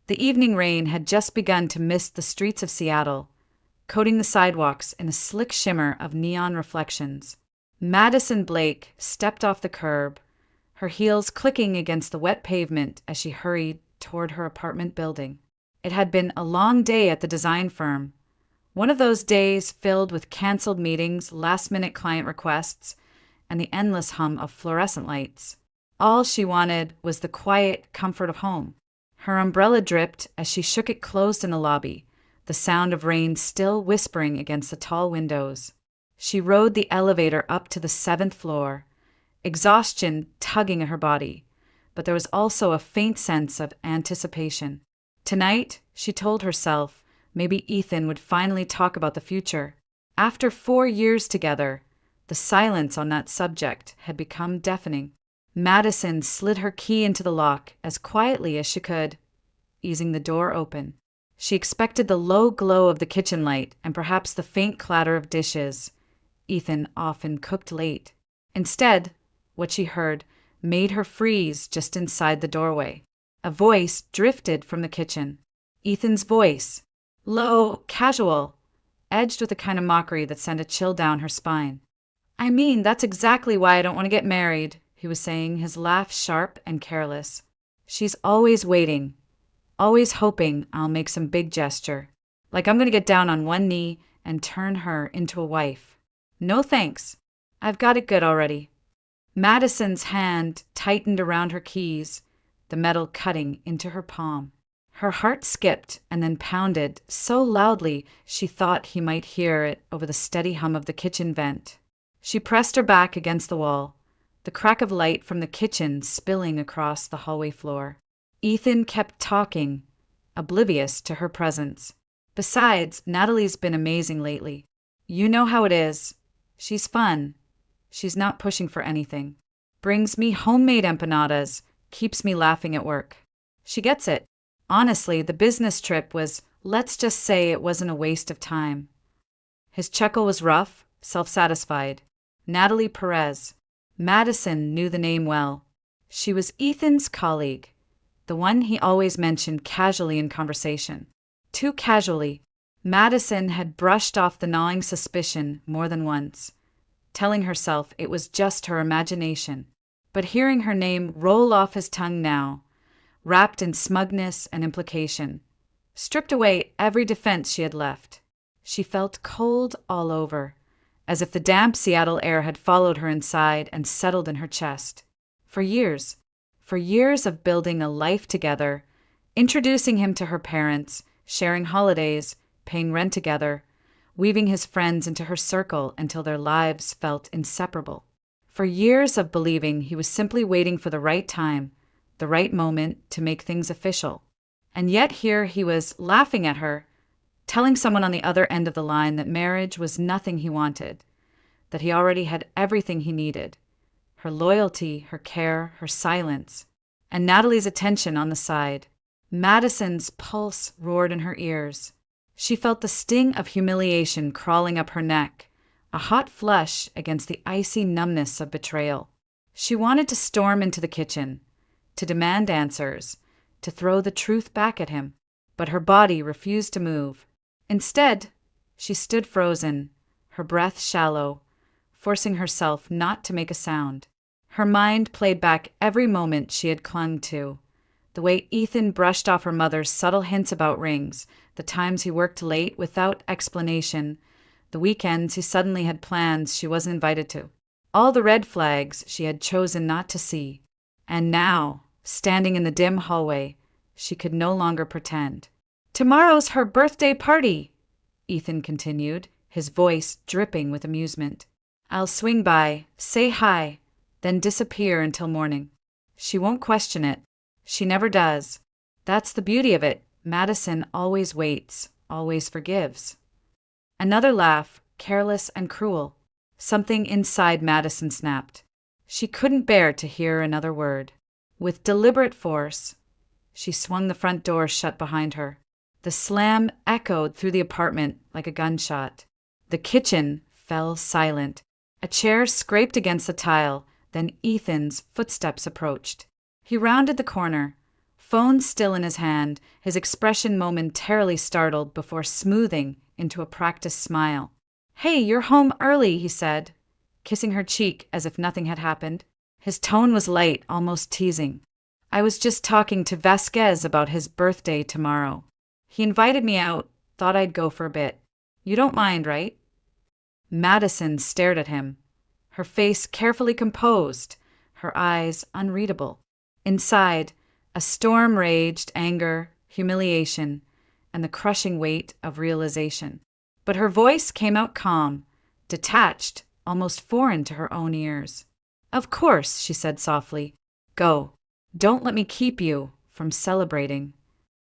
The evening rain had just begun to mist the streets of Seattle, coating the sidewalks in a slick shimmer of neon reflections. Madison Blake stepped off the curb, her heels clicking against the wet pavement as she hurried toward her apartment building. It had been a long day at the design firm, one of those days filled with canceled meetings, last-minute client requests, and the endless hum of fluorescent lights. All she wanted was the quiet comfort of home. Her umbrella dripped as she shook it closed in the lobby, the sound of rain still whispering against the tall windows. She rode the elevator up to the 7th floor, exhaustion tugging at her body, but there was also a faint sense of anticipation. Tonight, she told herself, maybe Ethan would finally talk about the future. After 4 years together, the silence on that subject had become deafening. Madison slid her key into the lock as quietly as she could, easing the door open. She expected the low glow of the kitchen light and perhaps the faint clatter of dishes. Ethan often cooked late. Instead, what she heard made her freeze just inside the doorway. A voice drifted from the kitchen. Ethan's voice, low, casual, edged with a kind of mockery that sent a chill down her spine. "I mean, that's exactly why I don't want to get married," he was saying, his laugh sharp and careless. "She's always waiting, always hoping I'll make some big gesture, like I'm going to get down on one knee and turn her into a wife. No thanks. I've got it good already." Madison's hand tightened around her keys, the metal cutting into her palm. Her heart skipped and then pounded so loudly she thought he might hear it over the steady hum of the kitchen vent. She pressed her back against the wall, the crack of light from the kitchen spilling across the hallway floor. Ethan kept talking, oblivious to her presence. "Besides, Natalie's been amazing lately. You know how it is. She's fun. She's not pushing for anything. Brings me homemade empanadas, keeps me laughing at work. She gets it. Honestly, the business trip was, let's just say it wasn't a waste of time." His chuckle was rough, self-satisfied. Natalie Perez. Madison knew the name well. She was Ethan's colleague, the one he always mentioned casually in conversation. Too casually, Madison had brushed off the gnawing suspicion more than once, telling herself it was just her imagination. But hearing her name roll off his tongue now, wrapped in smugness and implication, stripped away every defense she had left. She felt cold all over, as if the damp Seattle air had followed her inside and settled in her chest. For years of building a life together, introducing him to her parents, sharing holidays, paying rent together, weaving his friends into her circle until their lives felt inseparable. For years of believing he was simply waiting for the right time, the right moment to make things official. And yet here he was laughing at her, telling someone on the other end of the line that marriage was nothing he wanted, that he already had everything he needed: her loyalty, her care, her silence, and Natalie's attention on the side. Madison's pulse roared in her ears. She felt the sting of humiliation crawling up her neck, a hot flush against the icy numbness of betrayal. She wanted to storm into the kitchen, to demand answers, to throw the truth back at him, but her body refused to move. Instead, she stood frozen, her breath shallow, forcing herself not to make a sound. Her mind played back every moment she had clung to, the way Ethan brushed off her mother's subtle hints about rings, the times he worked late without explanation, the weekends he suddenly had plans she wasn't invited to. All the red flags she had chosen not to see. And now, standing in the dim hallway, she could no longer pretend. "Tomorrow's her birthday party," Ethan continued, his voice dripping with amusement. "I'll swing by, say hi, then disappear until morning. She won't question it. She never does. That's the beauty of it. Madison always waits, always forgives." Another laugh, careless and cruel. Something inside Madison snapped. She couldn't bear to hear another word. With deliberate force, she swung the front door shut behind her. The slam echoed through the apartment like a gunshot. The kitchen fell silent. A chair scraped against the tile, then Ethan's footsteps approached. He rounded the corner, phone still in his hand, his expression momentarily startled before smoothing into a practiced smile. "Hey, you're home early," he said, kissing her cheek as if nothing had happened. His tone was light, almost teasing. "I was just talking to Vasquez about his birthday tomorrow. He invited me out, thought I'd go for a bit. You don't mind, right?" Madison stared at him, her face carefully composed, her eyes unreadable. Inside, a storm raged: anger, humiliation, and the crushing weight of realization. But her voice came out calm, detached, almost foreign to her own ears. "Of course," she said softly. "Go. Don't let me keep you from celebrating."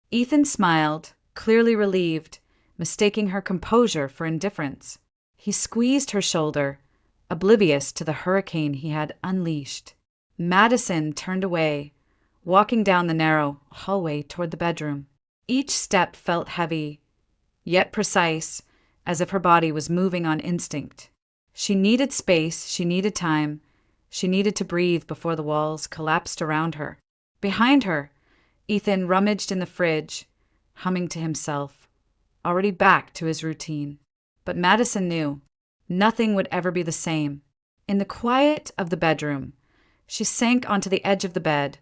Ethan smiled, clearly relieved, mistaking her composure for indifference. He squeezed her shoulder, oblivious to the hurricane he had unleashed. Madison turned away, walking down the narrow hallway toward the bedroom. Each step felt heavy, yet precise, as if her body was moving on instinct. She needed space, she needed time, she needed to breathe before the walls collapsed around her. Behind her, Ethan rummaged in the fridge, humming to himself, already back to his routine. But Madison knew nothing would ever be the same. In the quiet of the bedroom, she sank onto the edge of the bed,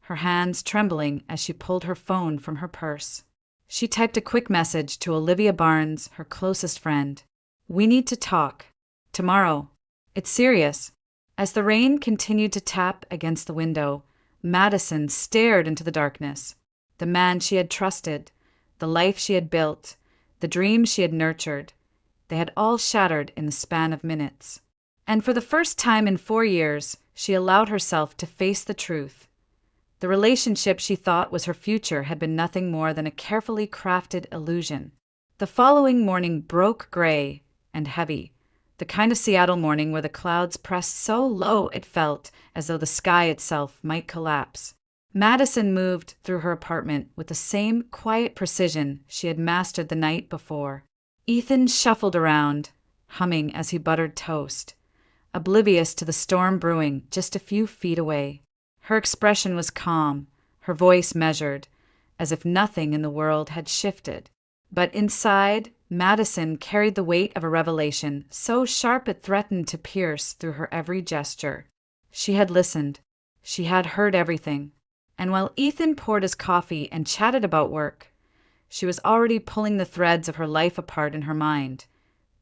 her hands trembling as she pulled her phone from her purse. She typed a quick message to Olivia Barnes, her closest friend. "We need to talk. Tomorrow. It's serious." As the rain continued to tap against the window, Madison stared into the darkness. The man she had trusted, the life she had built, the dreams she had nurtured, they had all shattered in the span of minutes. And for the first time in 4 years, she allowed herself to face the truth. The relationship she thought was her future had been nothing more than a carefully crafted illusion. The following morning broke gray and heavy, the kind of Seattle morning where the clouds pressed so low it felt as though the sky itself might collapse. Madison moved through her apartment with the same quiet precision she had mastered the night before. Ethan shuffled around, humming as he buttered toast, oblivious to the storm brewing just a few feet away. Her expression was calm, her voice measured, as if nothing in the world had shifted. But inside, Madison carried the weight of a revelation so sharp it threatened to pierce through her every gesture. She had listened. She had heard everything. And while Ethan poured his coffee and chatted about work, she was already pulling the threads of her life apart in her mind,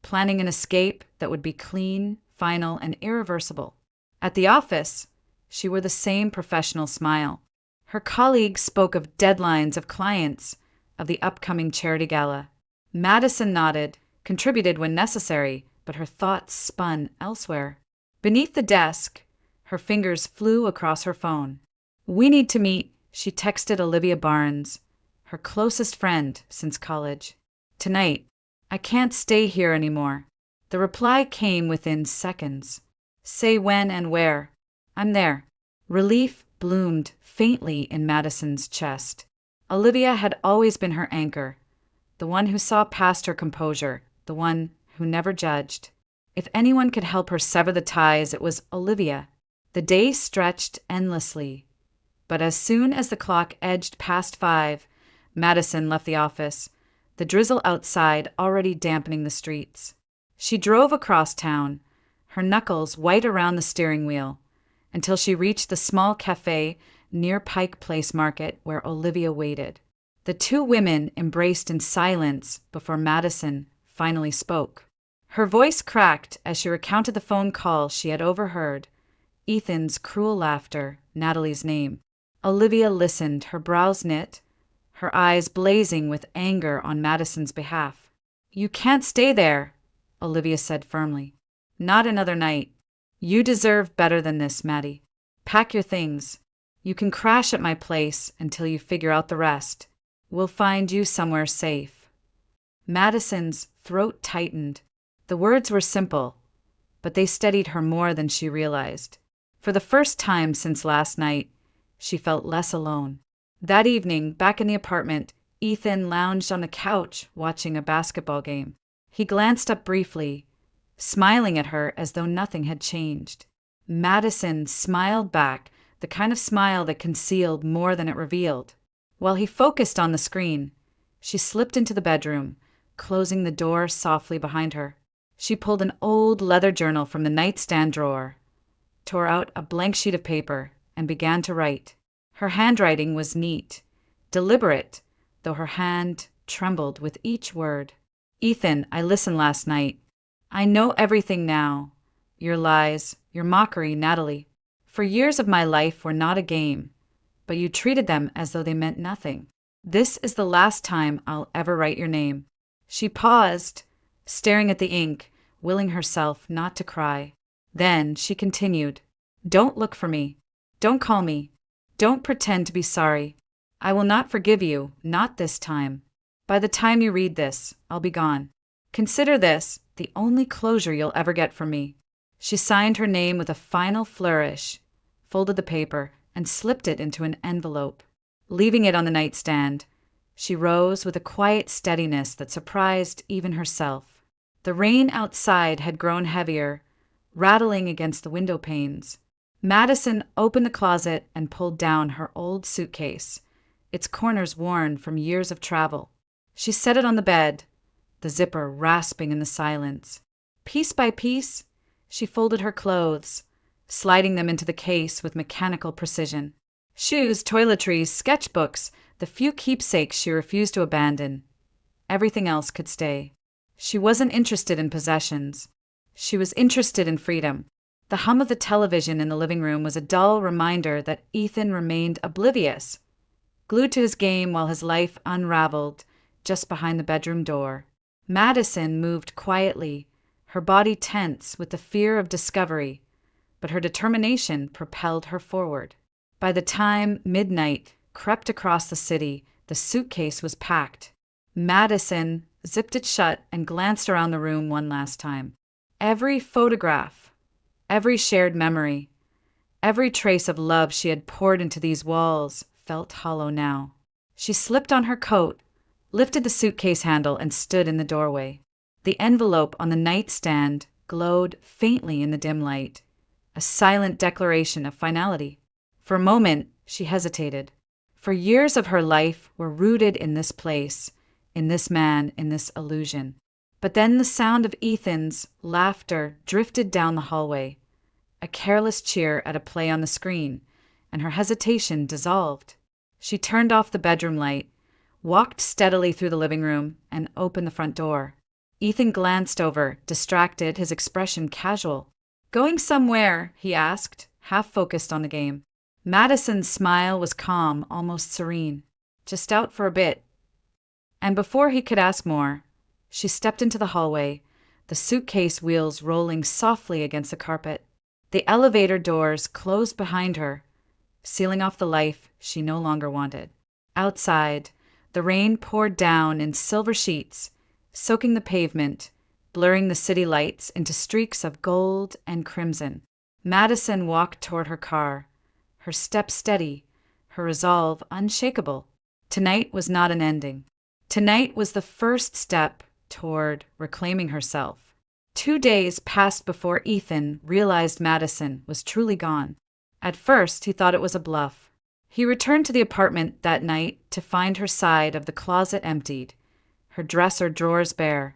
planning an escape that would be clean, final, and irreversible. At the office, she wore the same professional smile. Her colleagues spoke of deadlines, of clients, of the upcoming charity gala. Madison nodded, contributed when necessary, but her thoughts spun elsewhere. Beneath the desk, her fingers flew across her phone. "We need to meet," she texted Olivia Barnes, her closest friend since college. "Tonight. I can't stay here anymore." The reply came within seconds. "Say when and where. I'm there." Relief bloomed faintly in Madison's chest. Olivia had always been her anchor, the one who saw past her composure, the one who never judged. If anyone could help her sever the ties, it was Olivia. The day stretched endlessly, but as soon as the clock edged past 5, Madison left the office, the drizzle outside already dampening the streets. She drove across town, her knuckles white around the steering wheel, until she reached the small cafe near Pike Place Market where Olivia waited. The two women embraced in silence before Madison finally spoke. Her voice cracked as she recounted the phone call she had overheard, Ethan's cruel laughter, Natalie's name. Olivia listened, her brows knit, her eyes blazing with anger on Madison's behalf. "You can't stay there," Olivia said firmly. "Not another night. You deserve better than this, Maddie. Pack your things. You can crash at my place until you figure out the rest. We'll find you somewhere safe." Madison's throat tightened. The words were simple, but they steadied her more than she realized. For the first time since last night, she felt less alone. That evening, back in the apartment, Ethan lounged on the couch watching a basketball game. He glanced up briefly, smiling at her as though nothing had changed. Madison smiled back, the kind of smile that concealed more than it revealed. While he focused on the screen, she slipped into the bedroom, closing the door softly behind her. She pulled an old leather journal from the nightstand drawer, tore out a blank sheet of paper, and began to write. Her handwriting was neat, deliberate, though her hand trembled with each word. Ethan, I listened last night. I know everything now. Your lies, your mockery, Natalie. For years of my life were not a game, but you treated them as though they meant nothing. This is the last time I'll ever write your name. She paused, staring at the ink, willing herself not to cry. Then she continued, Don't look for me. Don't call me. Don't pretend to be sorry. I will not forgive you, not this time. By the time you read this, I'll be gone. Consider this the only closure you'll ever get from me. She signed her name with a final flourish, folded the paper, and slipped it into an envelope. Leaving it on the nightstand, she rose with a quiet steadiness that surprised even herself. The rain outside had grown heavier, rattling against the window panes. Madison opened the closet and pulled down her old suitcase, its corners worn from years of travel. She set it on the bed, the zipper rasping in the silence. Piece by piece, she folded her clothes, sliding them into the case with mechanical precision. Shoes, toiletries, sketchbooks, the few keepsakes she refused to abandon. Everything else could stay. She wasn't interested in possessions. She was interested in freedom. The hum of the television in the living room was a dull reminder that Ethan remained oblivious, glued to his game while his life unraveled just behind the bedroom door. Madison moved quietly, her body tense with the fear of discovery, but her determination propelled her forward. By the time midnight crept across the city, the suitcase was packed. Madison zipped it shut and glanced around the room one last time. Every photograph, every shared memory, every trace of love she had poured into these walls felt hollow now. She slipped on her coat, lifted the suitcase handle, and stood in the doorway. The envelope on the nightstand glowed faintly in the dim light, a silent declaration of finality. For a moment, she hesitated. For years of her life were rooted in this place, in this man, in this illusion. But then the sound of Ethan's laughter drifted down the hallway, a careless cheer at a play on the screen, and her hesitation dissolved. She turned off the bedroom light, walked steadily through the living room, and opened the front door. Ethan glanced over, distracted, his expression casual. Going somewhere? He asked, half focused on the game. Madison's smile was calm, almost serene. Just out for a bit. And before he could ask more, she stepped into the hallway, the suitcase wheels rolling softly against the carpet. The elevator doors closed behind her, sealing off the life she no longer wanted. Outside, the rain poured down in silver sheets, soaking the pavement, blurring the city lights into streaks of gold and crimson. Madison walked toward her car, her step steady, her resolve unshakable. Tonight was not an ending. Tonight was the first step toward reclaiming herself. 2 days passed before Ethan realized Madison was truly gone. At first, he thought it was a bluff. He returned to the apartment that night to find her side of the closet emptied, her dresser drawers bare,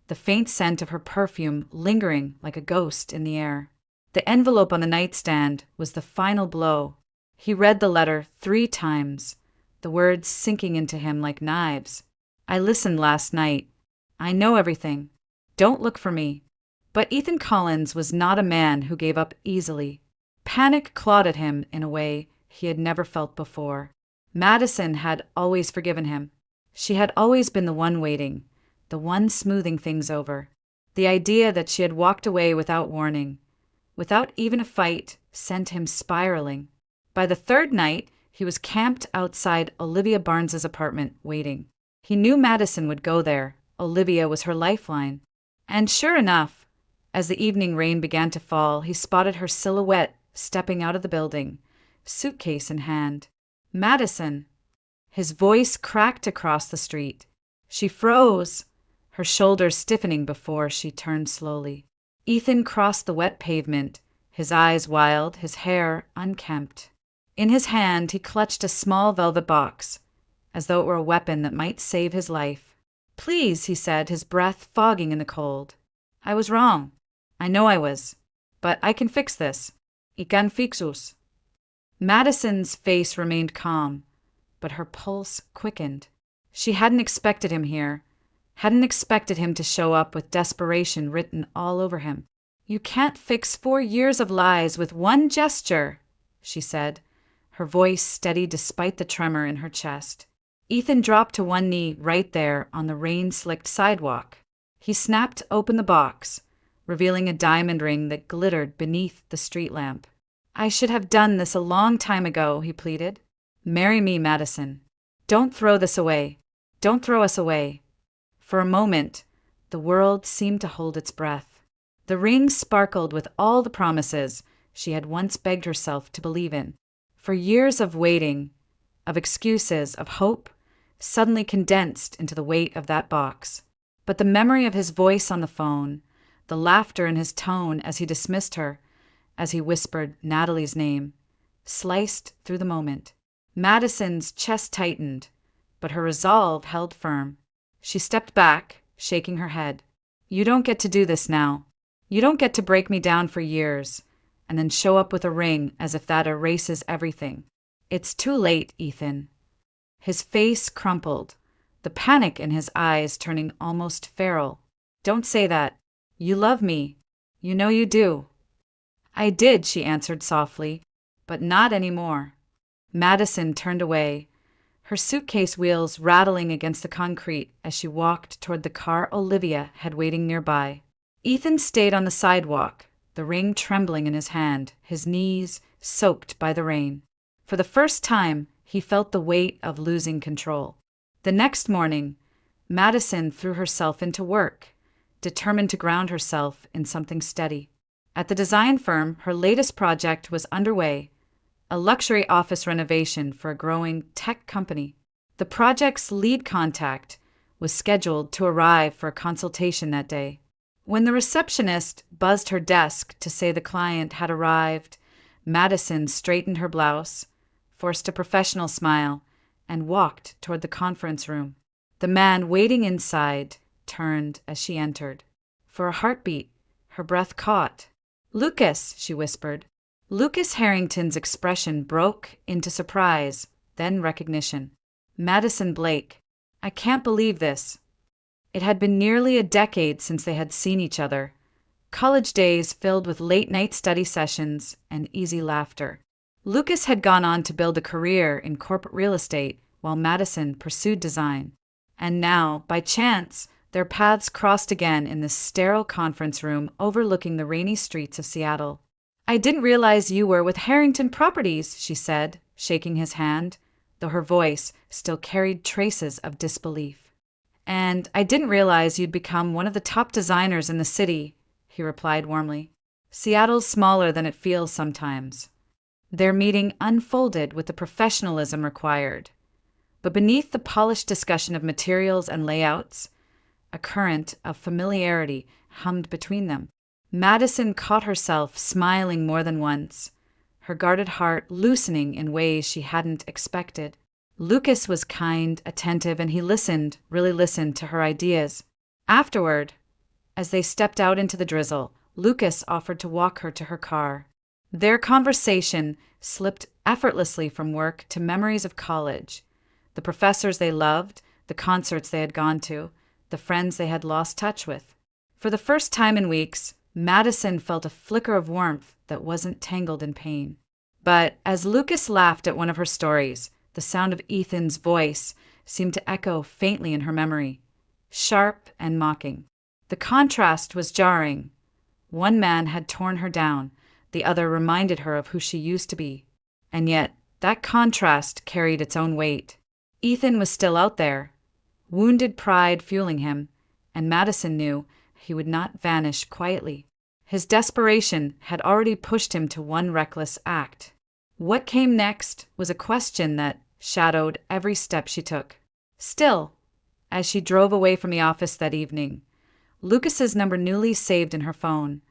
the faint scent of her perfume lingering like a ghost in the air. The envelope on the nightstand was the final blow. He read the letter 3 times, the words sinking into him like knives. I listened last night. I know everything. Don't look for me. But Ethan Collins was not a man who gave up easily. Panic clawed at him in a way he had never felt before. Madison had always forgiven him. She had always been the one waiting, the one smoothing things over. The idea that she had walked away without warning, without even a fight, sent him spiraling. By the 3rd night, he was camped outside Olivia Barnes's apartment, waiting. He knew Madison would go there. Olivia was her lifeline. And sure enough, as the evening rain began to fall, he spotted her silhouette stepping out of the building, suitcase in hand. Madison! His voice cracked across the street. She froze, her shoulders stiffening before she turned slowly. Ethan crossed the wet pavement, his eyes wild, his hair unkempt. In his hand, he clutched a small velvet box, as though it were a weapon that might save his life. "Please," he said, his breath fogging in the cold. "I was wrong. I know I was. But I can fix this. Ik kan fixus." Madison's face remained calm, but her pulse quickened. She hadn't expected him here, hadn't expected him to show up with desperation written all over him. "You can't fix 4 years of lies with one gesture," she said, her voice steady despite the tremor in her chest. Ethan dropped to one knee right there on the rain-slicked sidewalk. He snapped open the box, revealing a diamond ring that glittered beneath the street lamp. "I should have done this a long time ago," he pleaded. "Marry me, Madison. Don't throw this away. Don't throw us away." For a moment, the world seemed to hold its breath. The ring sparkled with all the promises she had once begged herself to believe in. For years of waiting, of excuses, of hope, suddenly condensed into the weight of that box. But the memory of his voice on the phone, the laughter in his tone as he dismissed her, as he whispered Natalie's name, sliced through the moment. Madison's chest tightened, but her resolve held firm. She stepped back, shaking her head. "You don't get to do this now. You don't get to break me down for years, and then show up with a ring as if that erases everything. It's too late, Ethan." His face crumpled, the panic in his eyes turning almost feral. "Don't say that. You love me. You know you do." "I did," she answered softly, "but not anymore." Madison turned away, her suitcase wheels rattling against the concrete as she walked toward the car Olivia had waiting nearby. Ethan stayed on the sidewalk, the ring trembling in his hand, his knees soaked by the rain. For the first time, he felt the weight of losing control. The next morning, Madison threw herself into work, determined to ground herself in something steady. At the design firm, her latest project was underway, a luxury office renovation for a growing tech company. The project's lead contact was scheduled to arrive for a consultation that day. When the receptionist buzzed her desk to say the client had arrived, Madison straightened her blouse, forced a professional smile, and walked toward the conference room. The man waiting inside turned as she entered. For a heartbeat, her breath caught. "Lucas," she whispered. Lucas Harrington's expression broke into surprise, then recognition. "Madison Blake. I can't believe this." It had been nearly a decade since they had seen each other, college days filled with late-night study sessions and easy laughter. Lucas had gone on to build a career in corporate real estate while Madison pursued design. And now, by chance, their paths crossed again in this sterile conference room overlooking the rainy streets of Seattle. "I didn't realize you were with Harrington Properties," she said, shaking his hand, though her voice still carried traces of disbelief. "And I didn't realize you'd become one of the top designers in the city," he replied warmly. "Seattle's smaller than it feels sometimes." Their meeting unfolded with the professionalism required. But beneath the polished discussion of materials and layouts, a current of familiarity hummed between them. Madison caught herself smiling more than once, her guarded heart loosening in ways she hadn't expected. Lucas was kind, attentive, and he listened, really listened to her ideas. Afterward, as they stepped out into the drizzle, Lucas offered to walk her to her car. Their conversation slipped effortlessly from work to memories of college, the professors they loved, the concerts they had gone to, the friends they had lost touch with. For the first time in weeks, Madison felt a flicker of warmth that wasn't tangled in pain. But as Lucas laughed at one of her stories, the sound of Ethan's voice seemed to echo faintly in her memory, sharp and mocking. The contrast was jarring. One man had torn her down, the other reminded her of who she used to be. And yet, that contrast carried its own weight. Ethan was still out there, wounded pride fueling him, and Madison knew he would not vanish quietly. His desperation had already pushed him to one reckless act. What came next was a question that shadowed every step she took. Still, as she drove away from the office that evening, Lucas's number newly saved in her phone,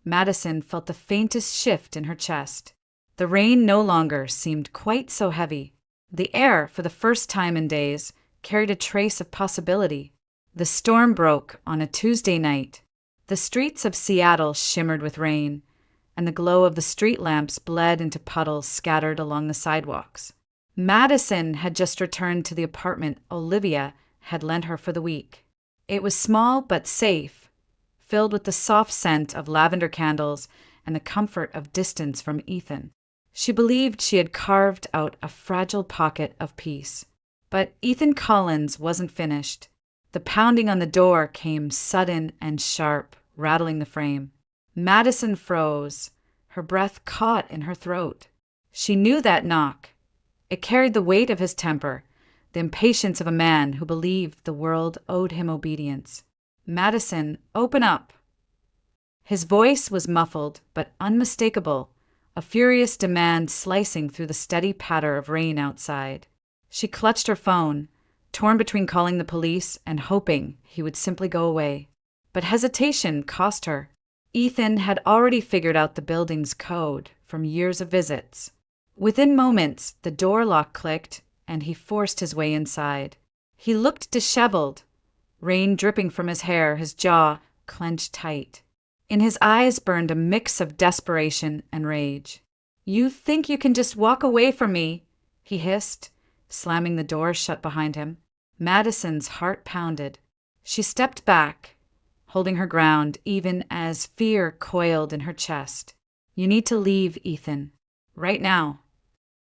Madison felt the faintest shift in her chest. The rain no longer seemed quite so heavy. The air, for the first time in days, carried a trace of possibility. The storm broke on a Tuesday night. The streets of Seattle shimmered with rain, and the glow of the street lamps bled into puddles scattered along the sidewalks. Madison had just returned to the apartment Olivia had lent her for the week. It was small but safe, filled with the soft scent of lavender candles and the comfort of distance from Ethan. She believed she had carved out a fragile pocket of peace. But Ethan Collins wasn't finished. The pounding on the door came sudden and sharp, rattling the frame. Madison froze, her breath caught in her throat. She knew that knock. It carried the weight of his temper, the impatience of a man who believed the world owed him obedience. "Madison, open up." His voice was muffled but unmistakable, a furious demand slicing through the steady patter of rain outside. She clutched her phone, torn between calling the police and hoping he would simply go away. But hesitation cost her. Ethan had already figured out the building's code from years of visits. Within moments, the door lock clicked, and he forced his way inside. He looked disheveled, rain dripping from his hair, his jaw clenched tight. In his eyes burned a mix of desperation and rage. "You think you can just walk away from me?" he hissed, slamming the door shut behind him. Madison's heart pounded. She stepped back, holding her ground even as fear coiled in her chest. "You need to leave, Ethan. Right now."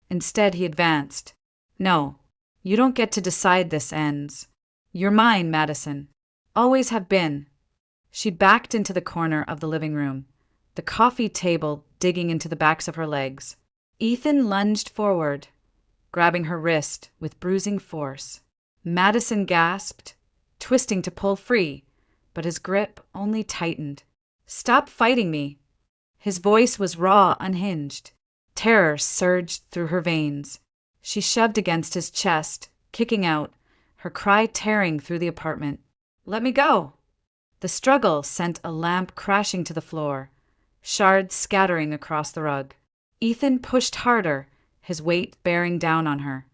Instead, he advanced. "No, you don't get to decide this ends. You're mine, Madison. Always have been." She backed into the corner of the living room, the coffee table digging into the backs of her legs. Ethan lunged forward, grabbing her wrist with bruising force. Madison gasped, twisting to pull free, but his grip only tightened. "Stop fighting me." His voice was raw, unhinged. Terror surged through her veins. She shoved against his chest, kicking out, her cry tearing through the apartment. "Let me go." The struggle sent a lamp crashing to the floor, shards scattering across the rug. Ethan pushed harder, his weight bearing down on her,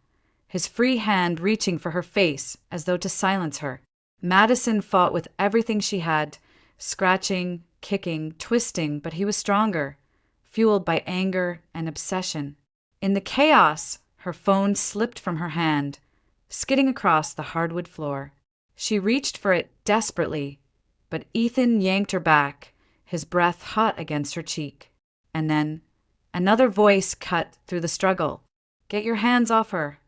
his free hand reaching for her face as though to silence her. Madison fought with everything she had, scratching, kicking, twisting, but he was stronger, fueled by anger and obsession. In the chaos, her phone slipped from her hand, skidding across the hardwood floor. She reached for it desperately, but Ethan yanked her back, his breath hot against her cheek. And then, another voice cut through the struggle. "Get your hands off her."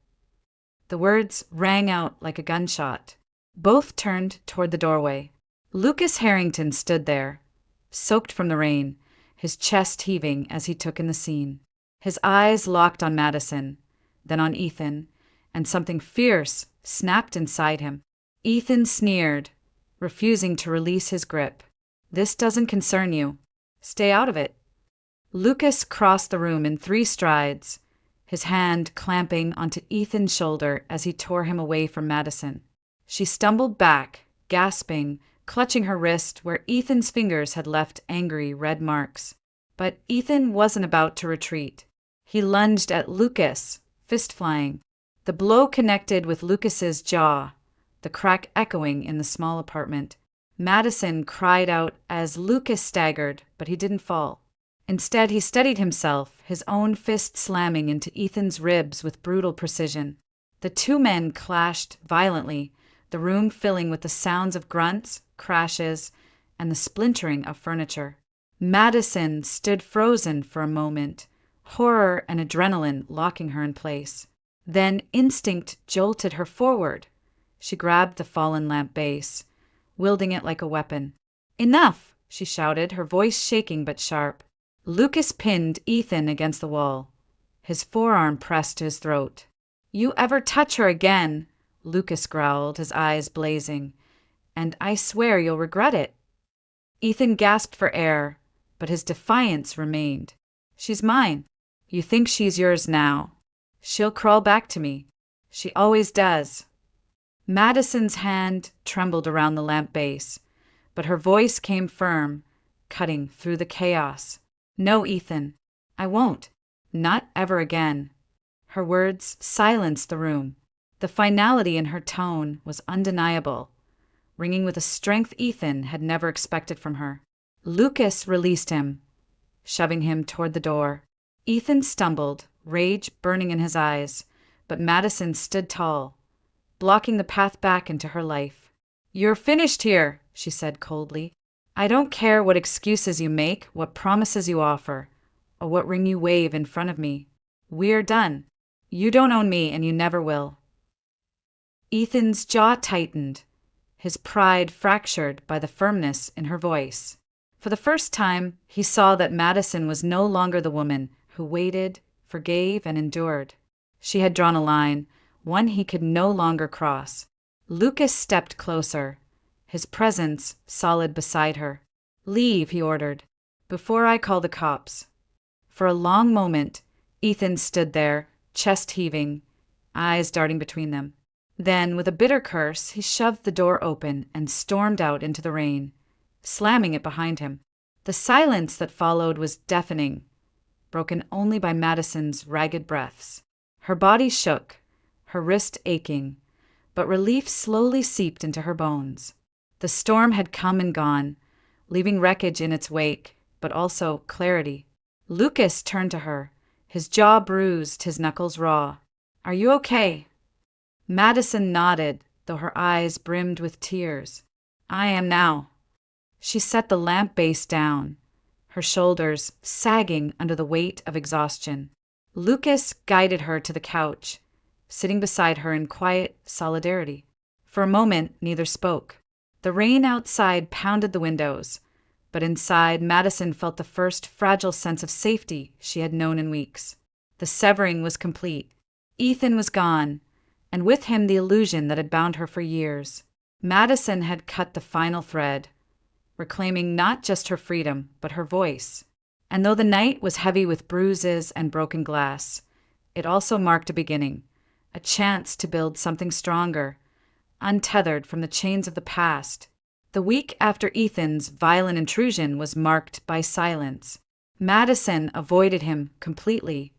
The words rang out like a gunshot. Both turned toward the doorway. Lucas Harrington stood there, soaked from the rain, his chest heaving as he took in the scene. His eyes locked on Madison, then on Ethan, and something fierce snapped inside him. Ethan sneered, refusing to release his grip. "This doesn't concern you. Stay out of it." Lucas crossed the room in 3 strides, his hand clamping onto Ethan's shoulder as he tore him away from Madison. She stumbled back, gasping, clutching her wrist where Ethan's fingers had left angry red marks. But Ethan wasn't about to retreat. He lunged at Lucas, fist flying. The blow connected with Lucas's jaw, the crack echoing in the small apartment. Madison cried out as Lucas staggered, but he didn't fall. Instead, he steadied himself, his own fist slamming into Ethan's ribs with brutal precision. The 2 men clashed violently, the room filling with the sounds of grunts, crashes, and the splintering of furniture. Madison stood frozen for a moment, horror and adrenaline locking her in place. Then instinct jolted her forward. She grabbed the fallen lamp base, wielding it like a weapon. "Enough!" she shouted, her voice shaking but sharp. Lucas pinned Ethan against the wall, his forearm pressed to his throat. "You ever touch her again," Lucas growled, his eyes blazing, "and I swear you'll regret it." Ethan gasped for air, but his defiance remained. "She's mine. You think she's yours now. She'll crawl back to me. She always does." Madison's hand trembled around the lamp base, but her voice came firm, cutting through the chaos. "No, Ethan, I won't. Not ever again." Her words silenced the room. The finality in her tone was undeniable, ringing with a strength Ethan had never expected from her. Lucas released him, shoving him toward the door. Ethan stumbled, rage burning in his eyes, but Madison stood tall, blocking the path back into her life. "You're finished here," she said coldly. "I don't care what excuses you make, what promises you offer, or what ring you wave in front of me. We're done. You don't own me, and you never will." Ethan's jaw tightened, his pride fractured by the firmness in her voice. For the first time, he saw that Madison was no longer the woman who waited, forgave, and endured. She had drawn a line, one he could no longer cross. Lucas stepped closer, his presence solid beside her. "Leave," he ordered, "before I call the cops." For a long moment, Ethan stood there, chest heaving, eyes darting between them. Then, with a bitter curse, he shoved the door open and stormed out into the rain, slamming it behind him. The silence that followed was deafening, broken only by Madison's ragged breaths. Her body shook, her wrist aching, but relief slowly seeped into her bones. The storm had come and gone, leaving wreckage in its wake, but also clarity. Lucas turned to her, his jaw bruised, his knuckles raw. "Are you okay?" Madison nodded, though her eyes brimmed with tears. "I am now." She set the lamp base down, her shoulders sagging under the weight of exhaustion. Lucas guided her to the couch, sitting beside her in quiet solidarity. For a moment, neither spoke. The rain outside pounded the windows, but inside, Madison felt the first fragile sense of safety she had known in weeks. The severing was complete. Ethan was gone, and with him the illusion that had bound her for years. Madison had cut the final thread, reclaiming not just her freedom, but her voice. And though the night was heavy with bruises and broken glass, it also marked a beginning, a chance to build something stronger, untethered from the chains of the past. The week after Ethan's violent intrusion was marked by silence. Madison avoided him completely,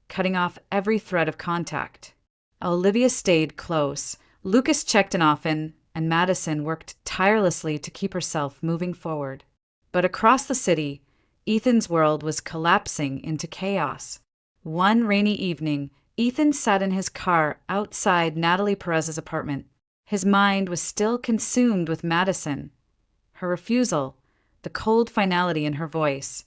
cutting off every thread of contact. Olivia stayed close. Lucas checked in often, and Madison worked tirelessly to keep herself moving forward. But across the city, Ethan's world was collapsing into chaos. One rainy evening, Ethan sat in his car outside Natalie Perez's apartment. His mind was still consumed with Madison. Her refusal, the cold finality in her voice,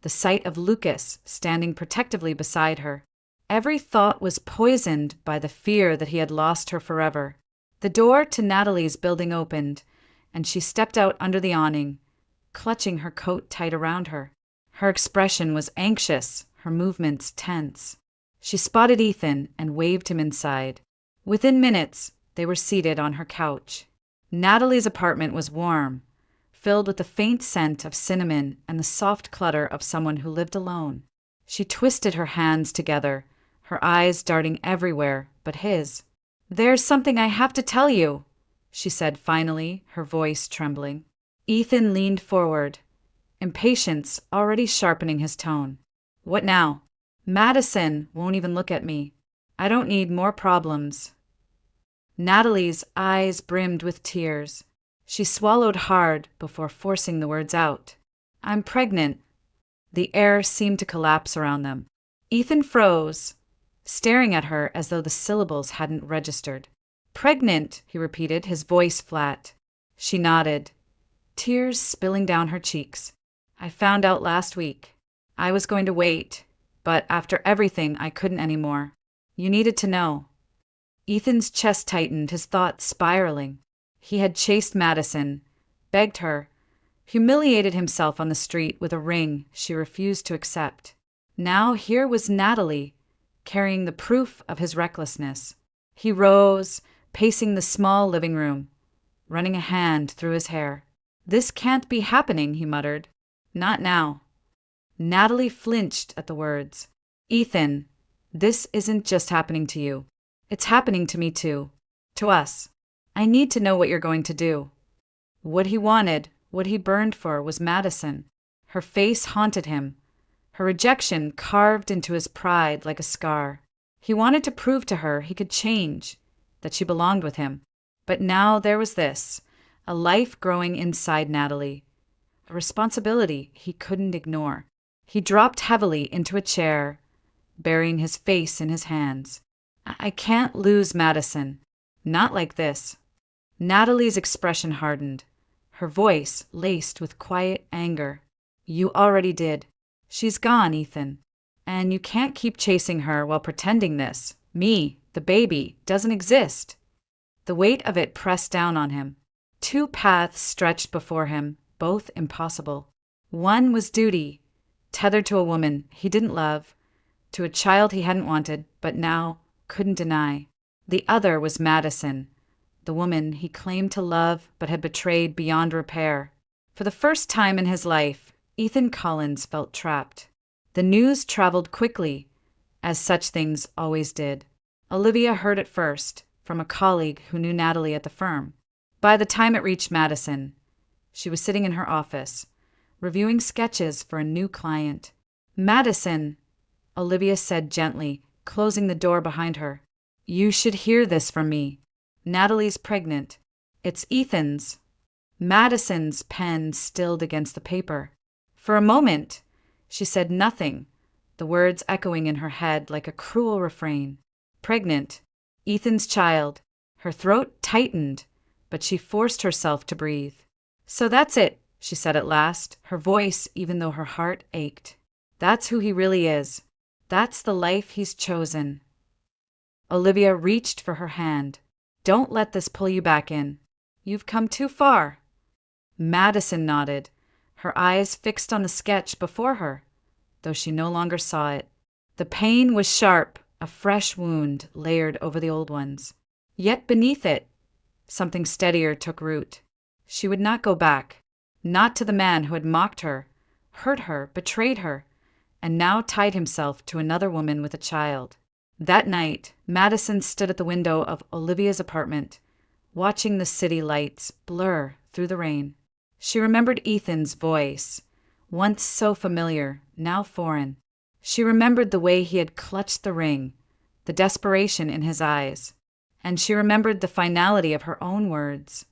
the sight of Lucas standing protectively beside her. Every thought was poisoned by the fear that he had lost her forever. The door to Natalie's building opened, and she stepped out under the awning, clutching her coat tight around her. Her expression was anxious, her movements tense. She spotted Ethan and waved him inside. Within minutes, they were seated on her couch. Natalie's apartment was warm, filled with the faint scent of cinnamon and the soft clutter of someone who lived alone. She twisted her hands together, her eyes darting everywhere but his. "There's something I have to tell you," she said finally, her voice trembling. Ethan leaned forward, impatience already sharpening his tone. "What now?" "Madison won't even look at me. I don't need more problems." Natalie's eyes brimmed with tears. She swallowed hard before forcing the words out. "I'm pregnant." The air seemed to collapse around them. Ethan froze, staring at her as though the syllables hadn't registered. "Pregnant," he repeated, his voice flat. She nodded, tears spilling down her cheeks. "I found out last week. I was going to wait, but after everything, I couldn't anymore. You needed to know." Ethan's chest tightened, his thoughts spiraling. He had chased Madison, begged her, humiliated himself on the street with a ring she refused to accept. Now here was Natalie, carrying the proof of his recklessness. He rose, pacing the small living room, running a hand through his hair. "This can't be happening," he muttered. "Not now." Natalie flinched at the words. "Ethan, this isn't just happening to you. It's happening to me too. To us. I need to know what you're going to do." What he wanted, what he burned for, was Madison. Her face haunted him, her rejection carved into his pride like a scar. He wanted to prove to her he could change, that she belonged with him. But now there was this, a life growing inside Natalie, a responsibility he couldn't ignore. He dropped heavily into a chair, burying his face in his hands. I can't lose Madison. Not like this. Natalie's expression hardened, her voice laced with quiet anger. You already did. She's gone, Ethan. And you can't keep chasing her while pretending this, me, the baby, doesn't exist. The weight of it pressed down on him. Two paths stretched before him, both impossible. One was duty, tethered to a woman he didn't love, to a child he hadn't wanted, but now couldn't deny. The other was Madison, the woman he claimed to love but had betrayed beyond repair. For the first time in his life, Ethan Collins felt trapped. The news traveled quickly, as such things always did. Olivia heard it first, from a colleague who knew Natalie at the firm. By the time it reached Madison, she was sitting in her office, reviewing sketches for a new client. Madison, Olivia said gently, closing the door behind her. You should hear this from me. Natalie's pregnant. It's Ethan's. Madison's pen stilled against the paper. For a moment, she said nothing, the words echoing in her head like a cruel refrain. Pregnant. Ethan's child. Her throat tightened, but she forced herself to breathe. So that's it, she said at last, her voice even though her heart ached. That's who he really is. That's the life he's chosen. Olivia reached for her hand. Don't let this pull you back in. You've come too far. Madison nodded, her eyes fixed on the sketch before her, though she no longer saw it. The pain was sharp, a fresh wound layered over the old ones. Yet beneath it, something steadier took root. She would not go back, not to the man who had mocked her, hurt her, betrayed her, and now tied himself to another woman with a child. That night, Madison stood at the window of Olivia's apartment, watching the city lights blur through the rain. She remembered Ethan's voice, once so familiar, now foreign. She remembered the way he had clutched the ring, the desperation in his eyes. And she remembered the finality of her own words.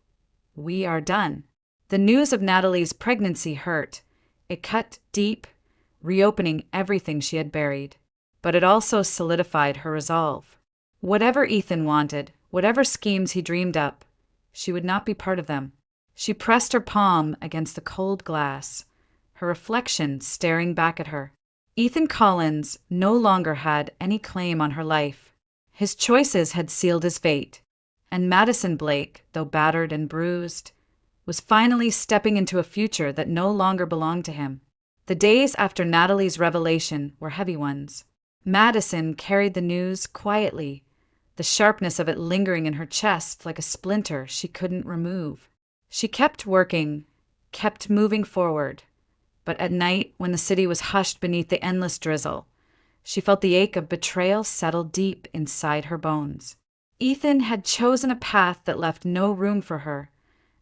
We are done. The news of Natalie's pregnancy hurt. It cut deep, reopening everything she had buried. But it also solidified her resolve. Whatever Ethan wanted, whatever schemes he dreamed up, she would not be part of them. She pressed her palm against the cold glass, her reflection staring back at her. Ethan Collins no longer had any claim on her life. His choices had sealed his fate, and Madison Blake, though battered and bruised, was finally stepping into a future that no longer belonged to him. The days after Natalie's revelation were heavy ones. Madison carried the news quietly, the sharpness of it lingering in her chest like a splinter she couldn't remove. She kept working, kept moving forward, but at night, when the city was hushed beneath the endless drizzle, she felt the ache of betrayal settle deep inside her bones. Ethan had chosen a path that left no room for her,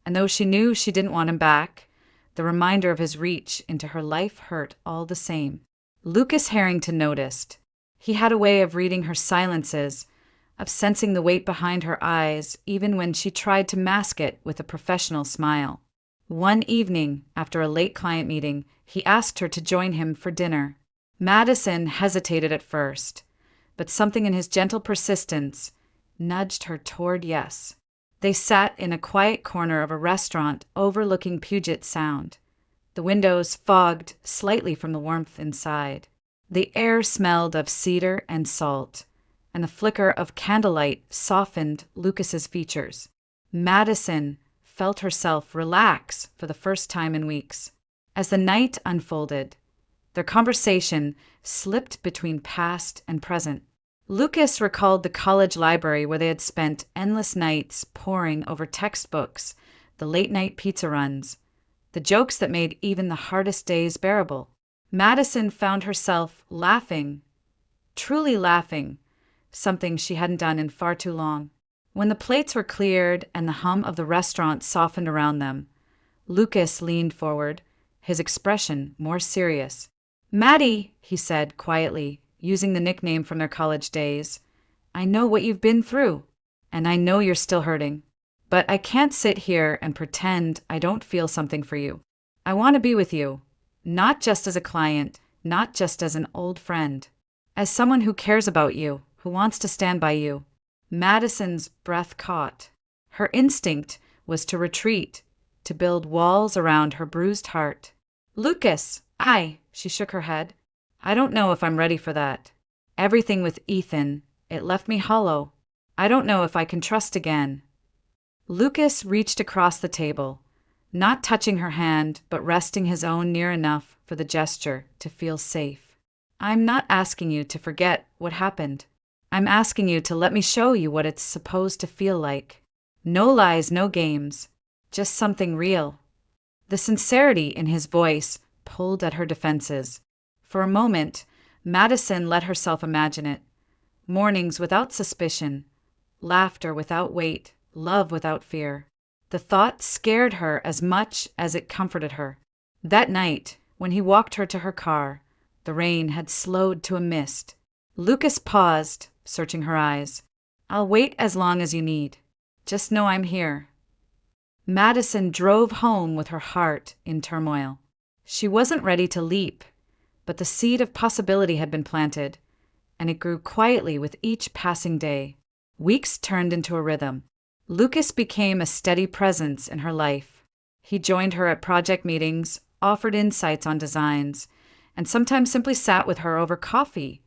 and though she knew she didn't want him back, the reminder of his reach into her life hurt all the same. Lucas Harrington noticed. He had a way of reading her silences, of sensing the weight behind her eyes, even when she tried to mask it with a professional smile. One evening, after a late client meeting, he asked her to join him for dinner. Madison hesitated at first, but something in his gentle persistence nudged her toward yes. They sat in a quiet corner of a restaurant overlooking Puget Sound, the windows fogged slightly from the warmth inside. The air smelled of cedar and salt, and the flicker of candlelight softened Lucas's features. Madison felt herself relax for the first time in weeks. As the night unfolded, their conversation slipped between past and present. Lucas recalled the college library where they had spent endless nights poring over textbooks, the late-night pizza runs, the jokes that made even the hardest days bearable. Madison found herself laughing, truly laughing, something she hadn't done in far too long. When the plates were cleared and the hum of the restaurant softened around them, Lucas leaned forward, his expression more serious. "Maddie," he said quietly, using the nickname from their college days. "I know what you've been through, and I know you're still hurting. But I can't sit here and pretend I don't feel something for you. I want to be with you, not just as a client, not just as an old friend, as someone who cares about you, who wants to stand by you." Madison's breath caught. Her instinct was to retreat, to build walls around her bruised heart. "Lucas, she shook her head. "I don't know if I'm ready for that. Everything with Ethan, it left me hollow. I don't know if I can trust again." Lucas reached across the table, not touching her hand, but resting his own near enough for the gesture to feel safe. "I'm not asking you to forget what happened. I'm asking you to let me show you what it's supposed to feel like. No lies, no games, just something real." The sincerity in his voice pulled at her defenses. For a moment, Madison let herself imagine it. Mornings without suspicion, laughter without weight, love without fear. The thought scared her as much as it comforted her. That night, when he walked her to her car, the rain had slowed to a mist. Lucas paused, searching her eyes. "I'll wait as long as you need. Just know I'm here." Madison drove home with her heart in turmoil. She wasn't ready to leap, but the seed of possibility had been planted, and it grew quietly with each passing day. Weeks turned into a rhythm. Lucas became a steady presence in her life. He joined her at project meetings, offered insights on designs, and sometimes simply sat with her over coffee,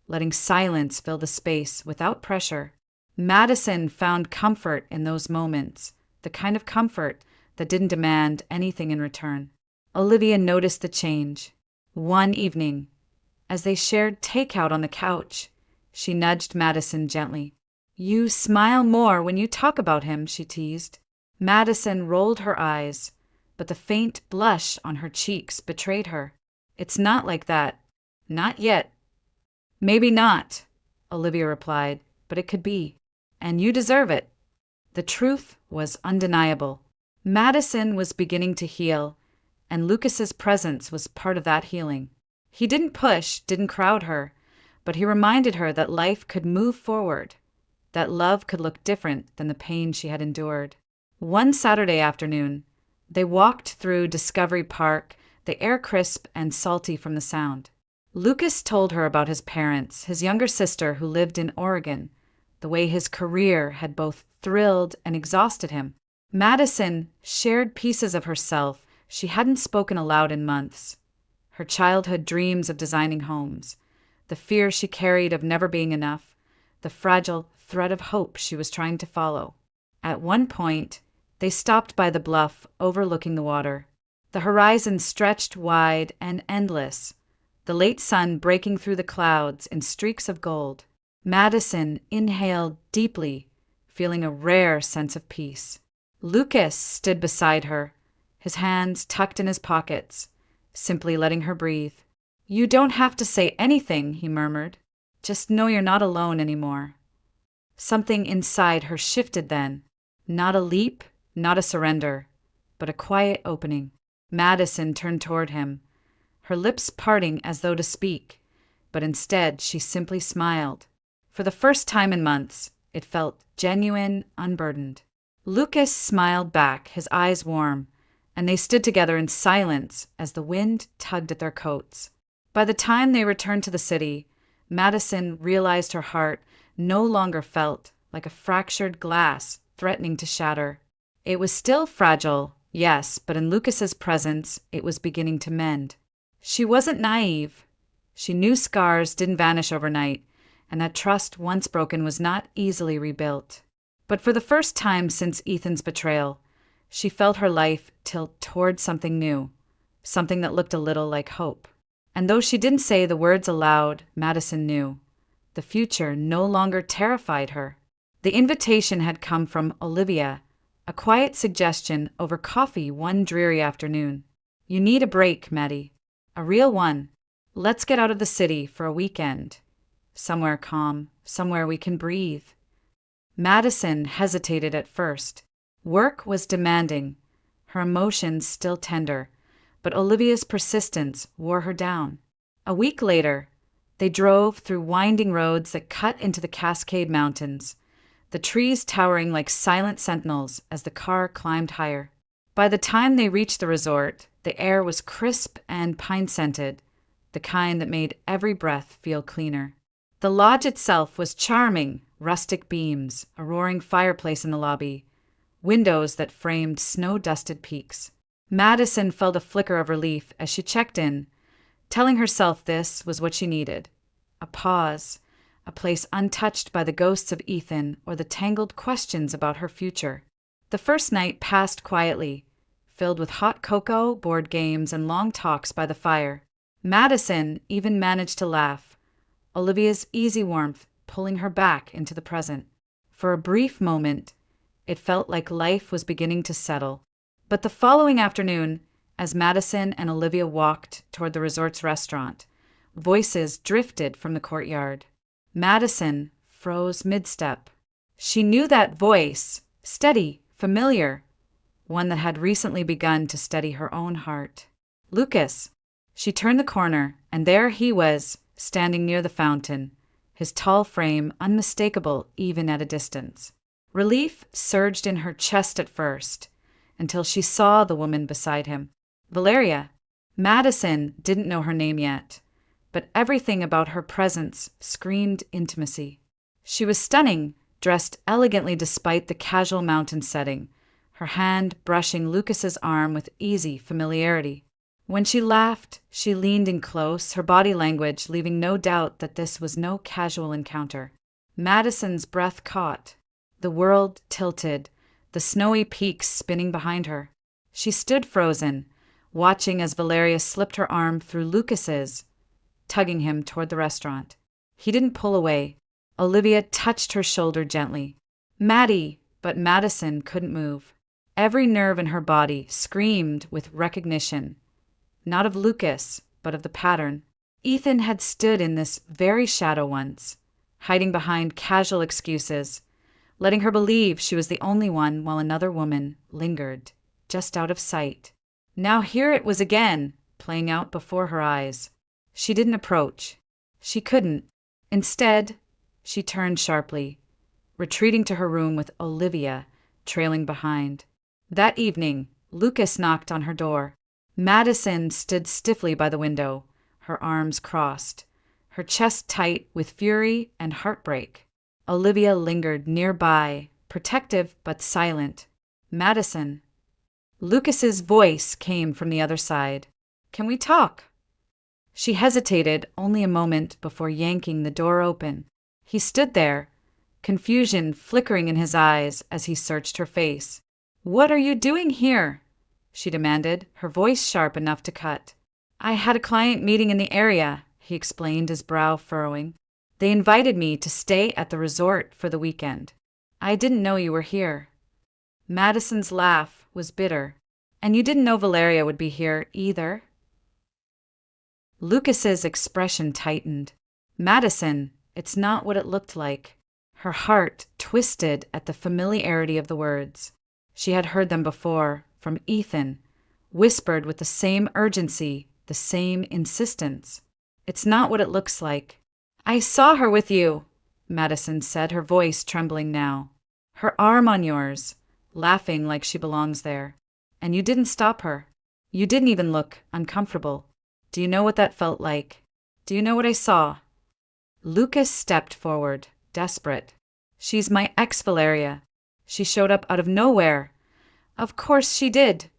letting silence fill the space without pressure. Madison found comfort in those moments, the kind of comfort that didn't demand anything in return. Olivia noticed the change. One evening, as they shared takeout on the couch, she nudged Madison gently. "You smile more when you talk about him," she teased. Madison rolled her eyes, but the faint blush on her cheeks betrayed her. "It's not like that. Not yet." "Maybe not," Olivia replied, "but it could be. And you deserve it." The truth was undeniable. Madison was beginning to heal, and Lucas's presence was part of that healing. He didn't push, didn't crowd her, but he reminded her that life could move forward, that love could look different than the pain she had endured. One Saturday afternoon, they walked through Discovery Park, the air crisp and salty from the sound. Lucas told her about his parents, his younger sister who lived in Oregon, the way his career had both thrilled and exhausted him. Madison shared pieces of herself she hadn't spoken aloud in months. Her childhood dreams of designing homes, the fear she carried of never being enough, the fragile thread of hope she was trying to follow. At one point, they stopped by the bluff overlooking the water. The horizon stretched wide and endless, the late sun breaking through the clouds in streaks of gold. Madison inhaled deeply, feeling a rare sense of peace. Lucas stood beside her, his hands tucked in his pockets, simply letting her breathe. "You don't have to say anything," he murmured. "Just know you're not alone anymore." Something inside her shifted then. Not a leap, not a surrender, but a quiet opening. Madison turned toward him, her lips parting as though to speak, but instead she simply smiled. For the first time in months, it felt genuine, unburdened. Lucas smiled back, his eyes warm, and they stood together in silence as the wind tugged at their coats. By the time they returned to the city, Madison realized her heart no longer felt like a fractured glass threatening to shatter. It was still fragile, yes, but in Lucas's presence, it was beginning to mend. She wasn't naive. She knew scars didn't vanish overnight, and that trust once broken was not easily rebuilt. But for the first time since Ethan's betrayal, she felt her life tilt toward something new, something that looked a little like hope. And though she didn't say the words aloud, Madison knew. The future no longer terrified her. The invitation had come from Olivia, a quiet suggestion over coffee one dreary afternoon. "You need a break, Maddie. A real one. Let's get out of the city for a weekend. Somewhere calm, somewhere we can breathe." Madison hesitated at first. Work was demanding, her emotions still tender, but Olivia's persistence wore her down. A week later, They drove through winding roads that cut into the Cascade Mountains, the trees towering like silent sentinels as the car climbed higher. By the time they reached the resort, the air was crisp and pine-scented, the kind that made every breath feel cleaner. The lodge itself was charming, rustic beams, a roaring fireplace in the lobby, windows that framed snow-dusted peaks. Madison felt a flicker of relief as she checked in, telling herself this was what she needed. A pause, a place untouched by the ghosts of Ethan or the tangled questions about her future. The first night passed quietly, filled with hot cocoa, board games, and long talks by the fire. Madison even managed to laugh, Olivia's easy warmth pulling her back into the present. For a brief moment, it felt like life was beginning to settle. But the following afternoon, as Madison and Olivia walked toward the resort's restaurant, voices drifted from the courtyard. Madison froze mid-step. She knew that voice, steady, familiar, one that had recently begun to steady her own heart. Lucas. She turned the corner, and there he was, standing near the fountain, his tall frame unmistakable even at a distance. Relief surged in her chest at first, until she saw the woman beside him. Valeria. Madison didn't know her name yet, but everything about her presence screamed intimacy. She was stunning, dressed elegantly despite the casual mountain setting, her hand brushing Lucas's arm with easy familiarity. When she laughed, she leaned in close, her body language leaving no doubt that this was no casual encounter. Madison's breath caught. The world tilted, the snowy peaks spinning behind her. She stood frozen, watching as Valeria slipped her arm through Lucas's, tugging him toward the restaurant. He didn't pull away. Olivia touched her shoulder gently. Maddie, but Madison couldn't move. Every nerve in her body screamed with recognition, not of Lucas, but of the pattern. Ethan had stood in this very shadow once, hiding behind casual excuses, letting her believe she was the only one while another woman lingered, just out of sight. Now here it was again, playing out before her eyes. She didn't approach. She couldn't. Instead, she turned sharply, retreating to her room with Olivia trailing behind. That evening, Lucas knocked on her door. Madison stood stiffly by the window, her arms crossed, her chest tight with fury and heartbreak. Olivia lingered nearby, protective but silent. Madison. Lucas's voice came from the other side. Can we talk? She hesitated only a moment before yanking the door open. He stood there, confusion flickering in his eyes as he searched her face. What are you doing here? She demanded, her voice sharp enough to cut. I had a client meeting in the area, he explained, his brow furrowing. They invited me to stay at the resort for the weekend. I didn't know you were here. Madison's laugh was bitter. And you didn't know Valeria would be here either? Lucas's expression tightened. Madison, it's not what it looked like. Her heart twisted at the familiarity of the words. She had heard them before, from Ethan, whispered with the same urgency, the same insistence. It's not what it looks like. I saw her with you, Madison said, her voice trembling now. Her arm on yours, laughing like she belongs there. And you didn't stop her. You didn't even look uncomfortable. Do you know what that felt like? Do you know what I saw? Lucas stepped forward, desperate. She's my ex-Valeria. She showed up out of nowhere. Of course she did,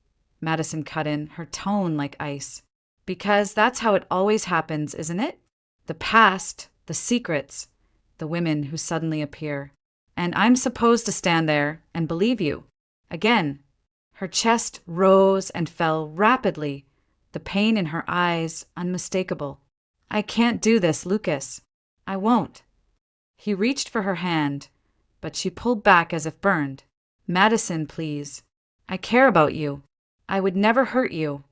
Madison cut in, her tone like ice. Because that's how it always happens, isn't it? The past, the secrets, the women who suddenly appear. And I'm supposed to stand there and believe you. Again. Her chest rose and fell rapidly, the pain in her eyes unmistakable. I can't do this, Lucas. I won't. He reached for her hand, but she pulled back as if burned. Madison, please. I care about you. I would never hurt you.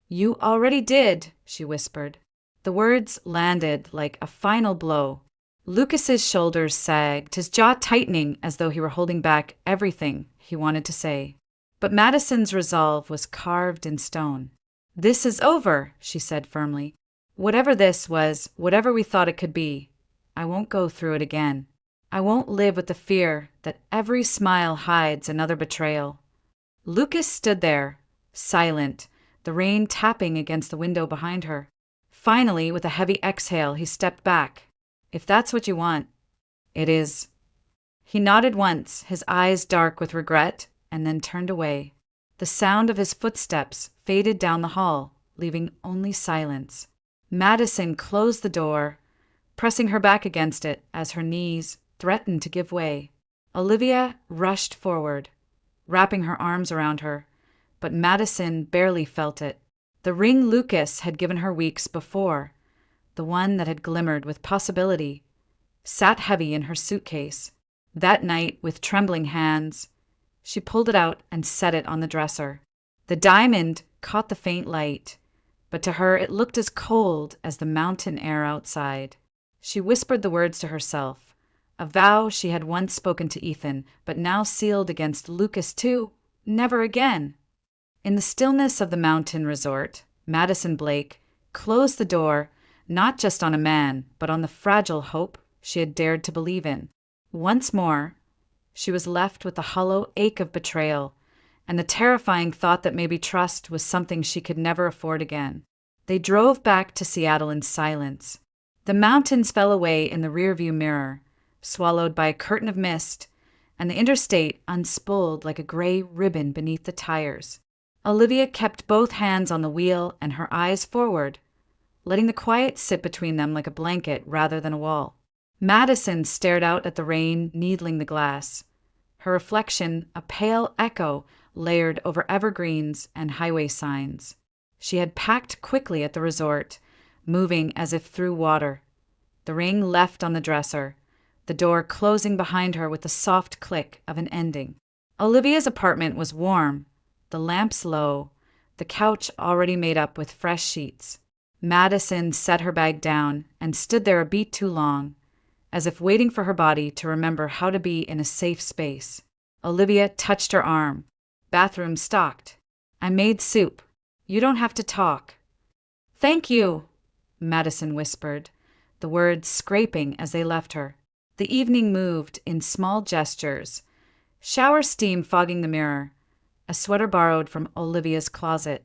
You already did, she whispered. The words landed like a final blow. Lucas's shoulders sagged, his jaw tightening as though he were holding back everything he wanted to say. But Madison's resolve was carved in stone. This is over, she said firmly. Whatever this was, whatever we thought it could be, I won't go through it again. I won't live with the fear that every smile hides another betrayal. Lucas stood there, silent, the rain tapping against the window behind her. Finally, with a heavy exhale, he stepped back. If that's what you want, it is. He nodded once, his eyes dark with regret, and then turned away. The sound of his footsteps faded down the hall, leaving only silence. Madison closed the door, pressing her back against it as her knees threatened to give way. Olivia rushed forward, wrapping her arms around her, but Madison barely felt it. The ring Lucas had given her weeks before, the one that had glimmered with possibility, sat heavy in her suitcase. That night, with trembling hands, she pulled it out and set it on the dresser. The diamond caught the faint light, but to her it looked as cold as the mountain air outside. She whispered the words to herself, a vow she had once spoken to Ethan, but now sealed against Lucas too. Never again. In the stillness of the mountain resort, Madison Blake closed the door not just on a man, but on the fragile hope she had dared to believe in. Once more, she was left with the hollow ache of betrayal and the terrifying thought that maybe trust was something she could never afford again. They drove back to Seattle in silence. The mountains fell away in the rearview mirror, swallowed by a curtain of mist, and the interstate unspooled like a gray ribbon beneath the tires. Olivia kept both hands on the wheel and her eyes forward, letting the quiet sit between them like a blanket rather than a wall. Madison stared out at the rain needling the glass, her reflection a pale echo layered over evergreens and highway signs. She had packed quickly at the resort, moving as if through water. The ring left on the dresser, the door closing behind her with the soft click of an ending. Olivia's apartment was warm, the lamps low, the couch already made up with fresh sheets. Madison set her bag down and stood there a beat too long, as if waiting for her body to remember how to be in a safe space. Olivia touched her arm. Bathroom stocked. I made soup. You don't have to talk. Thank you, Madison whispered, the words scraping as they left her. The evening moved in small gestures, shower steam fogging the mirror, a sweater borrowed from Olivia's closet,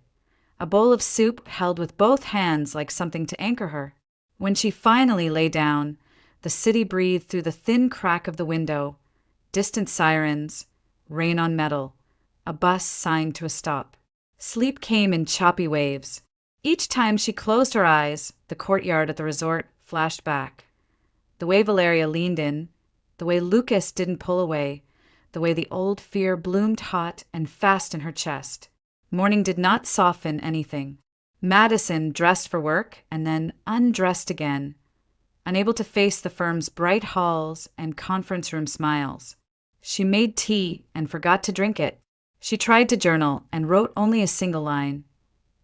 a bowl of soup held with both hands like something to anchor her. When she finally lay down, the city breathed through the thin crack of the window, distant sirens, rain on metal, a bus signed to a stop. Sleep came in choppy waves. Each time she closed her eyes, the courtyard at the resort flashed back. The way Valeria leaned in, the way Lucas didn't pull away, the way the old fear bloomed hot and fast in her chest. Morning did not soften anything. Madison dressed for work and then undressed again, unable to face the firm's bright halls and conference room smiles. She made tea and forgot to drink it. She tried to journal and wrote only a single line.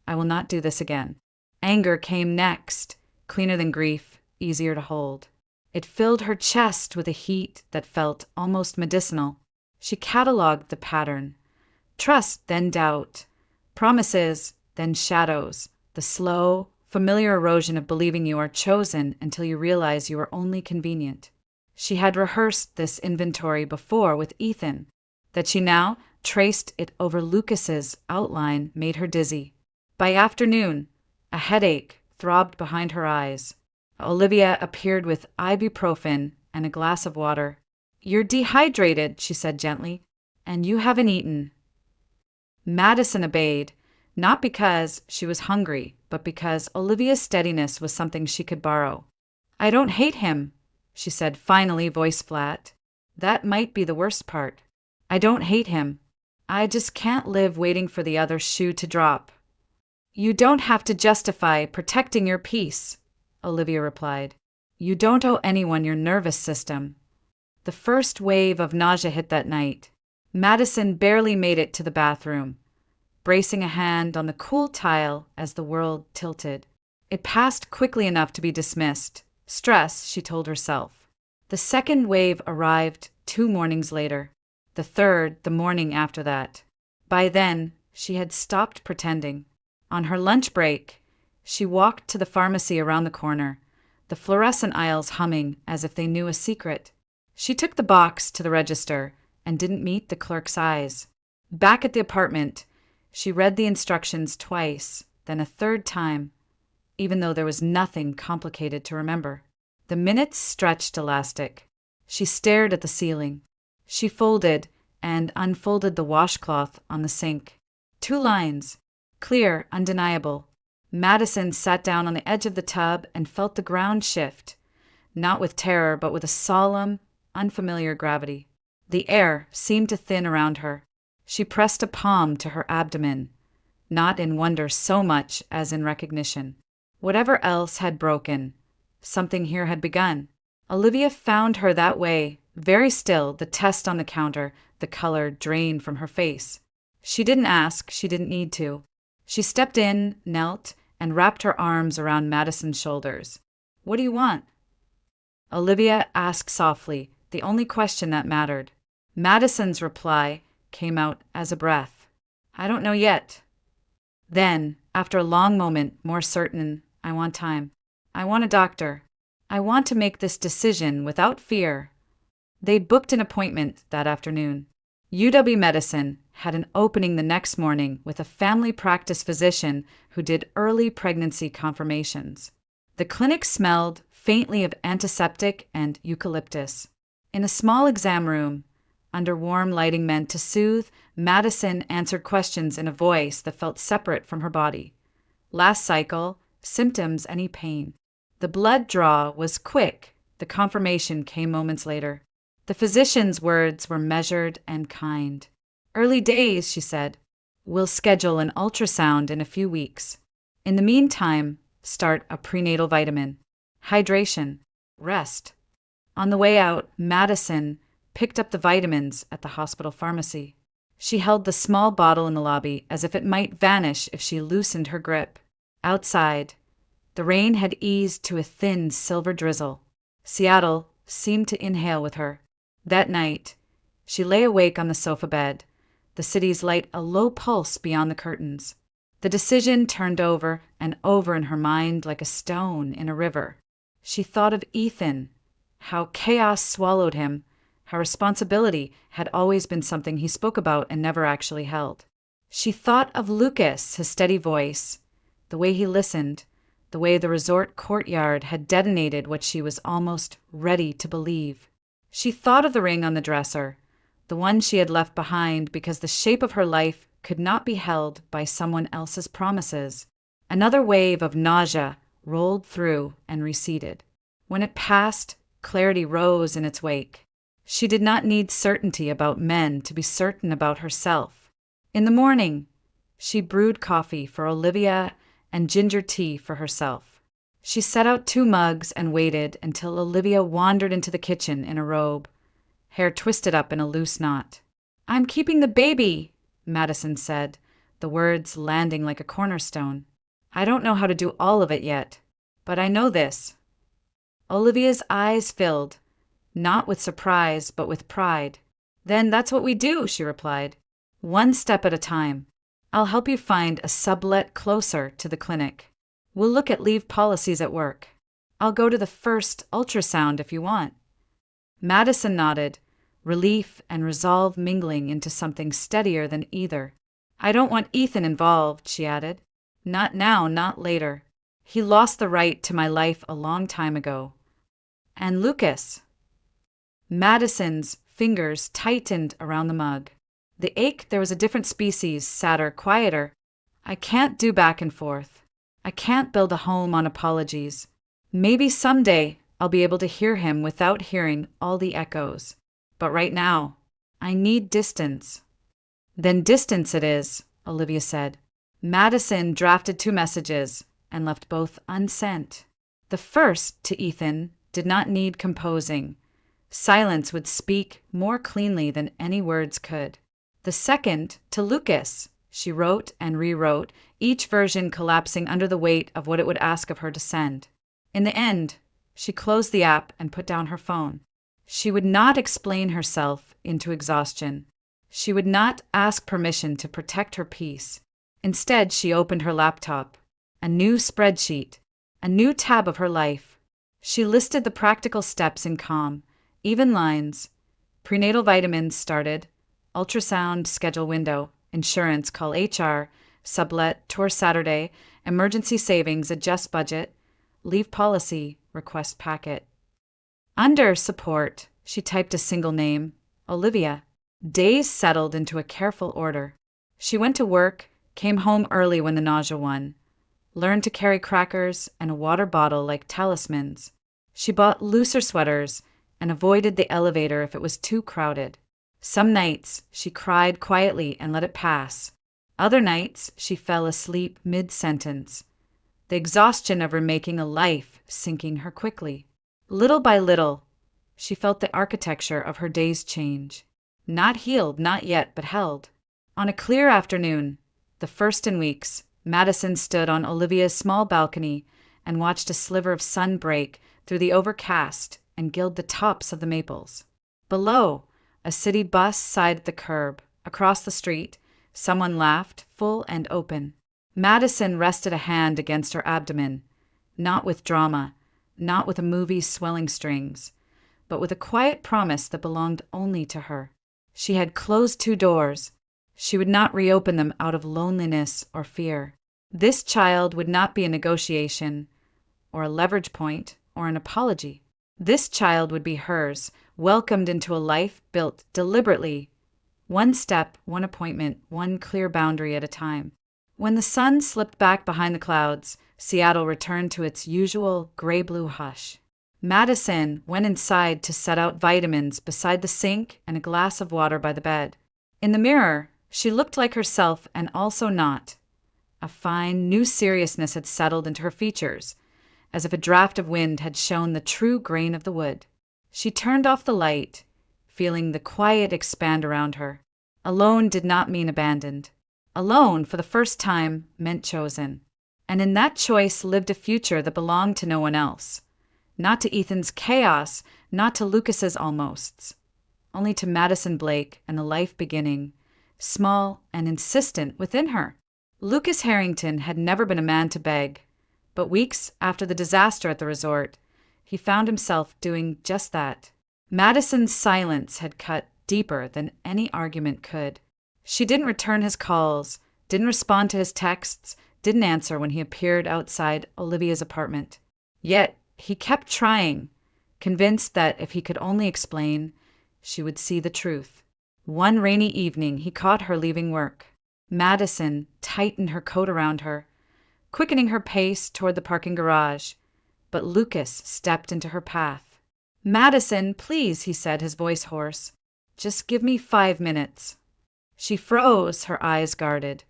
I will not do this again. Anger came next, cleaner than grief, easier to hold. It filled her chest with a heat that felt almost medicinal. She cataloged the pattern. Trust, then doubt. Promises, then shadows. The slow, familiar erosion of believing you are chosen until you realize you are only convenient. She had rehearsed this inventory before with Ethan. That she now traced it over Lucas's outline made her dizzy. By afternoon, a headache throbbed behind her eyes. Olivia appeared with ibuprofen and a glass of water. You're dehydrated, she said gently, and you haven't eaten. Madison obeyed, not because she was hungry, but because Olivia's steadiness was something she could borrow. I don't hate him, she said finally, voice flat. That might be the worst part. I don't hate him. I just can't live waiting for the other shoe to drop. You don't have to justify protecting your peace, Olivia replied. You don't owe anyone your nervous system. The first wave of nausea hit that night. Madison barely made it to the bathroom, bracing a hand on the cool tile as the world tilted. It passed quickly enough to be dismissed. Stress, she told herself. The second wave arrived 2 mornings later. The third, the morning after that. By then, she had stopped pretending. On her lunch break, She walked to the pharmacy around the corner, the fluorescent aisles humming as if they knew a secret. She took the box to the register and didn't meet the clerk's eyes. Back at the apartment, she read the instructions twice, then a third time, even though there was nothing complicated to remember. The minutes stretched elastic. She stared at the ceiling. She folded and unfolded the washcloth on the sink. 2 lines, clear, undeniable. Madison sat down on the edge of the tub and felt the ground shift, not with terror, but with a solemn, unfamiliar gravity. The air seemed to thin around her. She pressed a palm to her abdomen, not in wonder so much as in recognition. Whatever else had broken, something here had begun. Olivia found her that way, very still, the test on the counter, the color drained from her face. She didn't ask, she didn't need to. She stepped in, knelt, and wrapped her arms around Madison's shoulders. "What do you want?" Olivia asked softly, the only question that mattered. Madison's reply came out as a breath. "I don't know yet." Then, after a long moment, more certain, "I want time. I want a doctor. I want to make this decision without fear." They'd booked an appointment that afternoon. UW Medicine had an opening the next morning with a family practice physician who did early pregnancy confirmations. The clinic smelled faintly of antiseptic and eucalyptus. In a small exam room, under warm lighting meant to soothe, Madison answered questions in a voice that felt separate from her body. Last cycle, symptoms, any pain. The blood draw was quick. The confirmation came moments later. The physician's words were measured and kind. "Early days," she said. "We'll schedule an ultrasound in a few weeks. In the meantime, start a prenatal vitamin. Hydration. Rest." On the way out, Madison picked up the vitamins at the hospital pharmacy. She held the small bottle in the lobby as if it might vanish if she loosened her grip. Outside, the rain had eased to a thin silver drizzle. Seattle seemed to inhale with her. That night, she lay awake on the sofa bed, the city's light a low pulse beyond the curtains. The decision turned over and over in her mind like a stone in a river. She thought of Ethan, how chaos swallowed him, how responsibility had always been something he spoke about and never actually held. She thought of Lucas, his steady voice, the way he listened, the way the resort courtyard had detonated what she was almost ready to believe. She thought of the ring on the dresser, the one she had left behind because the shape of her life could not be held by someone else's promises. Another wave of nausea rolled through and receded. When it passed, clarity rose in its wake. She did not need certainty about men to be certain about herself. In the morning, she brewed coffee for Olivia and ginger tea for herself. She set out 2 mugs and waited until Olivia wandered into the kitchen in a robe, hair twisted up in a loose knot. "I'm keeping the baby," Madison said, the words landing like a cornerstone. "I don't know how to do all of it yet, but I know this." Olivia's eyes filled, not with surprise, but with pride. "Then that's what we do," she replied. "One step at a time. I'll help you find a sublet closer to the clinic. We'll look at leave policies at work. I'll go to the first ultrasound if you want." Madison nodded, relief and resolve mingling into something steadier than either. "I don't want Ethan involved," she added. "Not now, not later. He lost the right to my life a long time ago. And Lucas." Madison's fingers tightened around the mug. The ache, there was a different species, sadder, quieter. "I can't do back and forth. I can't build a home on apologies. Maybe someday I'll be able to hear him without hearing all the echoes. But right now, I need distance." "Then distance it is," Olivia said. Madison drafted 2 messages and left both unsent. The first, to Ethan, did not need composing. Silence would speak more cleanly than any words could. The second, to Lucas, she wrote and rewrote, each version collapsing under the weight of what it would ask of her to send. In the end, she closed the app and put down her phone. She would not explain herself into exhaustion. She would not ask permission to protect her peace. Instead, she opened her laptop a new spreadsheet, a new tab of her life. She listed the practical steps in calm, even lines. Prenatal vitamins started, ultrasound schedule window, insurance call HR, sublet tour Saturday, emergency savings adjust budget, leave policy request packet. Under support, she typed a single name, Olivia. Days settled into a careful order. She went to work, came home early when the nausea won, learned to carry crackers and a water bottle like talismans. She bought looser sweaters and avoided the elevator if it was too crowded. Some nights, she cried quietly and let it pass. Other nights, she fell asleep mid-sentence, the exhaustion of remaking a life sinking her quickly. Little by little, she felt the architecture of her days change. Not healed, not yet, but held. On a clear afternoon, the first in weeks, Madison stood on Olivia's small balcony and watched a sliver of sun break through the overcast and gild the tops of the maples. Below, a city bus sighed at the curb. Across the street, someone laughed, full and open. Madison rested a hand against her abdomen, not with drama, not with a movie's swelling strings, but with a quiet promise that belonged only to her. She had closed 2 doors. She would not reopen them out of loneliness or fear. This child would not be a negotiation, or a leverage point, or an apology. This child would be hers, welcomed into a life built deliberately, one step, one appointment, one clear boundary at a time. When the sun slipped back behind the clouds, Seattle returned to its usual gray-blue hush. Madison went inside to set out vitamins beside the sink and a glass of water by the bed. In the mirror, she looked like herself and also not. A fine, new seriousness had settled into her features, as if a draft of wind had shown the true grain of the wood. She turned off the light, feeling the quiet expand around her. Alone did not mean abandoned. Alone, for the first time, meant chosen. And in that choice lived a future that belonged to no one else. Not to Ethan's chaos, not to Lucas's almosts. Only to Madison Blake and the life beginning, small and insistent, within her. Lucas Harrington had never been a man to beg, but weeks after the disaster at the resort, he found himself doing just that. Madison's silence had cut deeper than any argument could. She didn't return his calls, didn't respond to his texts, didn't answer when he appeared outside Olivia's apartment. Yet, he kept trying, convinced that if he could only explain, she would see the truth. One rainy evening, he caught her leaving work. Madison tightened her coat around her, quickening her pace toward the parking garage, but Lucas stepped into her path. "Madison, please," he said, his voice hoarse. "Just give me 5 minutes." She froze, her eyes guarded,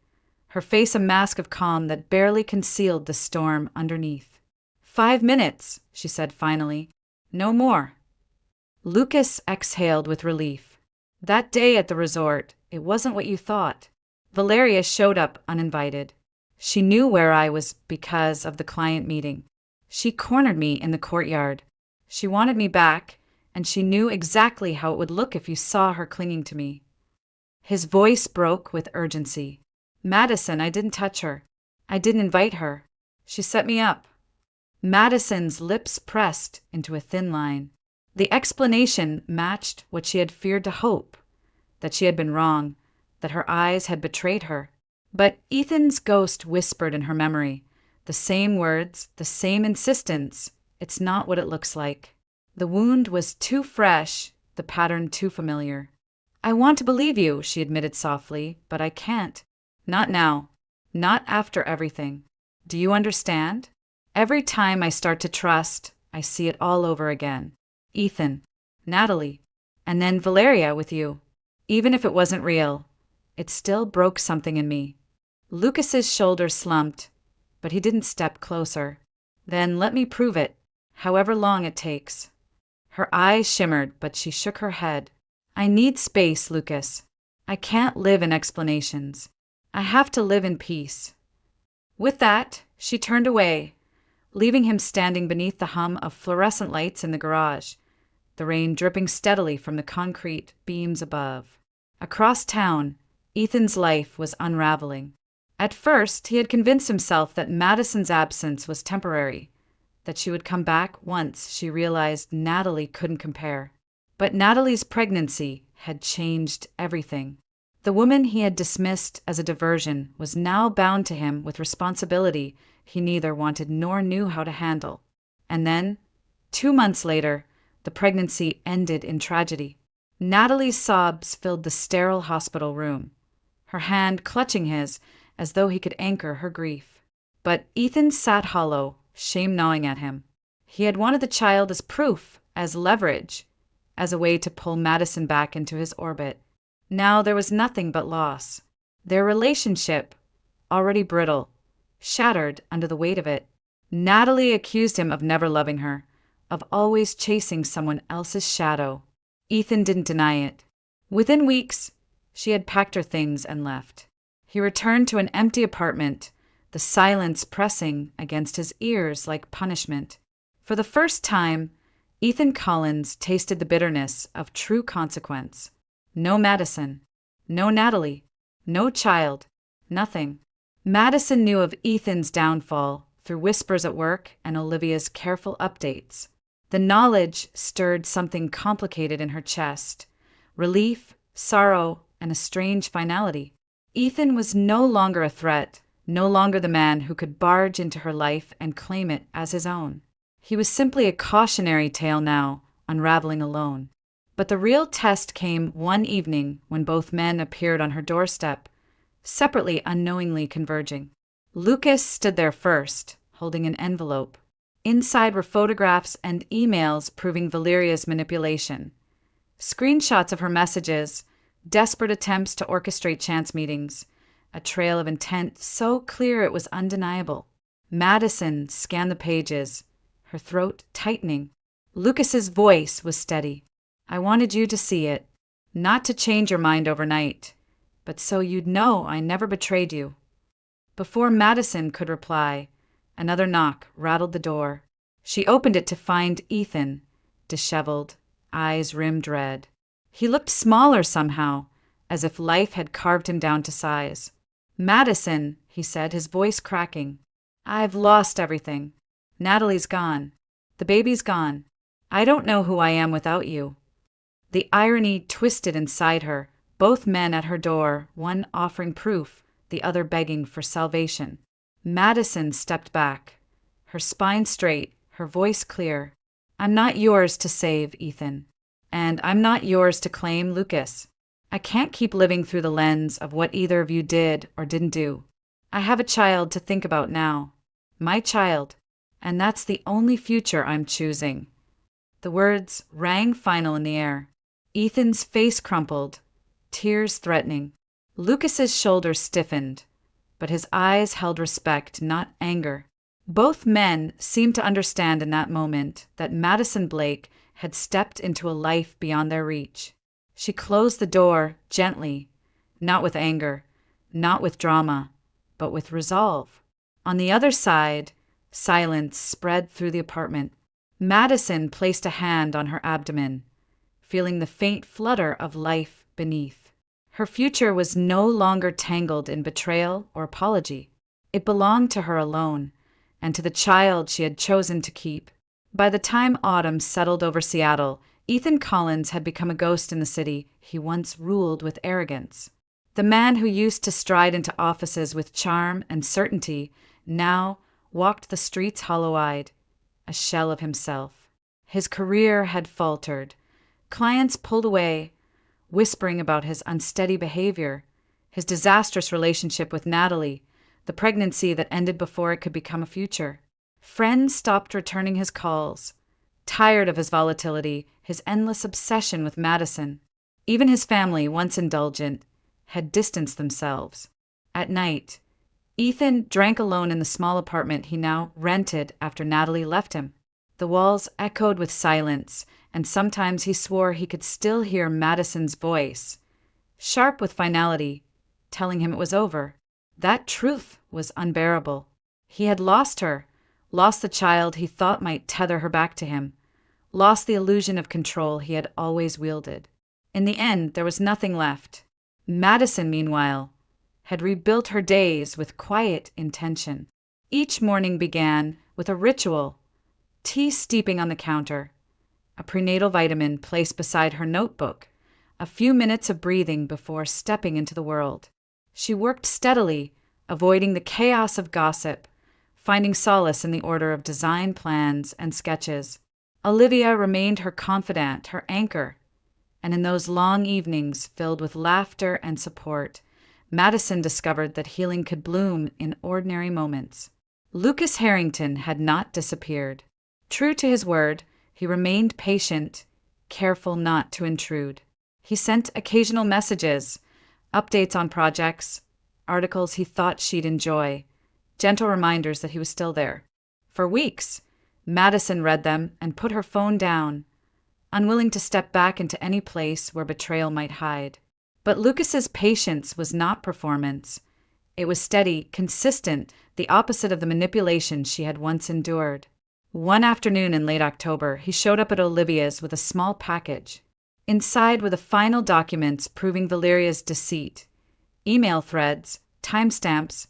her face a mask of calm that barely concealed the storm underneath. 5 minutes, she said finally. No more. Lucas exhaled with relief. That day at the resort, it wasn't what you thought. Valeria showed up uninvited. She knew where I was because of the client meeting. She cornered me in the courtyard. She wanted me back, and she knew exactly how it would look if you saw her clinging to me. His voice broke with urgency. "Madison, I didn't touch her. I didn't invite her. She set me up." Madison's lips pressed into a thin line. The explanation matched what she had feared to hope, that she had been wrong, that her eyes had betrayed her. But Ethan's ghost whispered in her memory, the same words, the same insistence. It's not what it looks like. The wound was too fresh, the pattern too familiar. "I want to believe you," she admitted softly, "but I can't. Not now. Not after everything. Do you understand? Every time I start to trust, I see it all over again. Ethan, Natalie, and then Valeria with you. Even if it wasn't real, it still broke something in me." Lucas's shoulders slumped, but he didn't step closer. "Then let me prove it, however long it takes." Her eyes shimmered, but she shook her head. "I need space, Lucas. I can't live in explanations. I have to live in peace." With that, she turned away, leaving him standing beneath the hum of fluorescent lights in the garage, the rain dripping steadily from the concrete beams above. Across town, Ethan's life was unraveling. At first, he had convinced himself that Madison's absence was temporary, that she would come back once she realized Natalie couldn't compare. But Natalie's pregnancy had changed everything. The woman he had dismissed as a diversion was now bound to him with responsibility he neither wanted nor knew how to handle. And then, 2 months later, the pregnancy ended in tragedy. Natalie's sobs filled the sterile hospital room, her hand clutching his as though he could anchor her grief. But Ethan sat hollow, shame gnawing at him. He had wanted the child as proof, as leverage, as a way to pull Madison back into his orbit. Now there was nothing but loss. Their relationship, already brittle, shattered under the weight of it. Natalie accused him of never loving her, of always chasing someone else's shadow. Ethan didn't deny it. Within weeks, she had packed her things and left. He returned to an empty apartment, the silence pressing against his ears like punishment. For the first time, Ethan Collins tasted the bitterness of true consequence. No Madison, no Natalie, no child, nothing. Madison knew of Ethan's downfall through whispers at work and Olivia's careful updates. The knowledge stirred something complicated in her chest, relief, sorrow, and a strange finality. Ethan was no longer a threat, no longer the man who could barge into her life and claim it as his own. He was simply a cautionary tale now, unraveling alone. But the real test came one evening when both men appeared on her doorstep, separately unknowingly converging. Lucas stood there first, holding an envelope. Inside were photographs and emails proving Valeria's manipulation. Screenshots of her messages, desperate attempts to orchestrate chance meetings, a trail of intent so clear it was undeniable. Madison scanned the pages, her throat tightening. Lucas's voice was steady. I wanted you to see it, not to change your mind overnight, but so you'd know I never betrayed you. Before Madison could reply, another knock rattled the door. She opened it to find Ethan, disheveled, eyes rimmed red. He looked smaller somehow, as if life had carved him down to size. Madison, he said, his voice cracking. I've lost everything. Natalie's gone. The baby's gone. I don't know who I am without you. The irony twisted inside her, both men at her door, one offering proof, the other begging for salvation. Madison stepped back, her spine straight, her voice clear. I'm not yours to save, Ethan. And I'm not yours to claim, Lucas. I can't keep living through the lens of what either of you did or didn't do. I have a child to think about now. My child. And that's the only future I'm choosing. The words rang final in the air. Ethan's face crumpled, tears threatening. Lucas's shoulders stiffened, but his eyes held respect, not anger. Both men seemed to understand in that moment that Madison Blake had stepped into a life beyond their reach. She closed the door gently, not with anger, not with drama, but with resolve. On the other side, silence spread through the apartment. Madison placed a hand on her abdomen, feeling the faint flutter of life beneath. Her future was no longer tangled in betrayal or apology. It belonged to her alone, and to the child she had chosen to keep. By the time autumn settled over Seattle, Ethan Collins had become a ghost in the city he once ruled with arrogance. The man who used to stride into offices with charm and certainty now walked the streets hollow-eyed, a shell of himself. His career had faltered. Clients pulled away, whispering about his unsteady behavior, his disastrous relationship with Natalie, the pregnancy that ended before it could become a future. Friends stopped returning his calls, tired of his volatility, his endless obsession with Madison. Even his family, once indulgent, had distanced themselves. At night, Ethan drank alone in the small apartment he now rented after Natalie left him. The walls echoed with silence, and sometimes he swore he could still hear Madison's voice, sharp with finality, telling him it was over. That truth was unbearable. He had lost her, lost the child he thought might tether her back to him, lost the illusion of control he had always wielded. In the end, there was nothing left. Madison, meanwhile, had rebuilt her days with quiet intention. Each morning began with a ritual: tea steeping on the counter, a prenatal vitamin placed beside her notebook, a few minutes of breathing before stepping into the world. She worked steadily, avoiding the chaos of gossip, finding solace in the order of design plans and sketches. Olivia remained her confidant, her anchor, and in those long evenings filled with laughter and support, Madison discovered that healing could bloom in ordinary moments. Lucas Harrington had not disappeared. True to his word, he remained patient, careful not to intrude. He sent occasional messages, updates on projects, articles he thought she'd enjoy, gentle reminders that he was still there. For weeks, Madison read them and put her phone down, unwilling to step back into any place where betrayal might hide. But Lucas's patience was not performance. It was steady, consistent, the opposite of the manipulation she had once endured. One afternoon in late October, he showed up at Olivia's with a small package. Inside were the final documents proving Valeria's deceit, email threads, timestamps,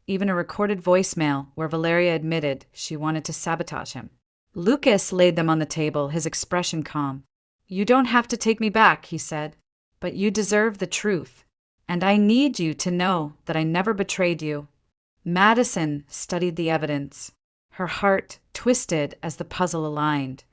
even a recorded voicemail where Valeria admitted she wanted to sabotage him. Lucas laid them on the table, his expression calm. "You don't have to take me back," he said, "but you deserve the truth. And I need you to know that I never betrayed you." Madison studied the evidence. Her heart twisted as the puzzle aligned.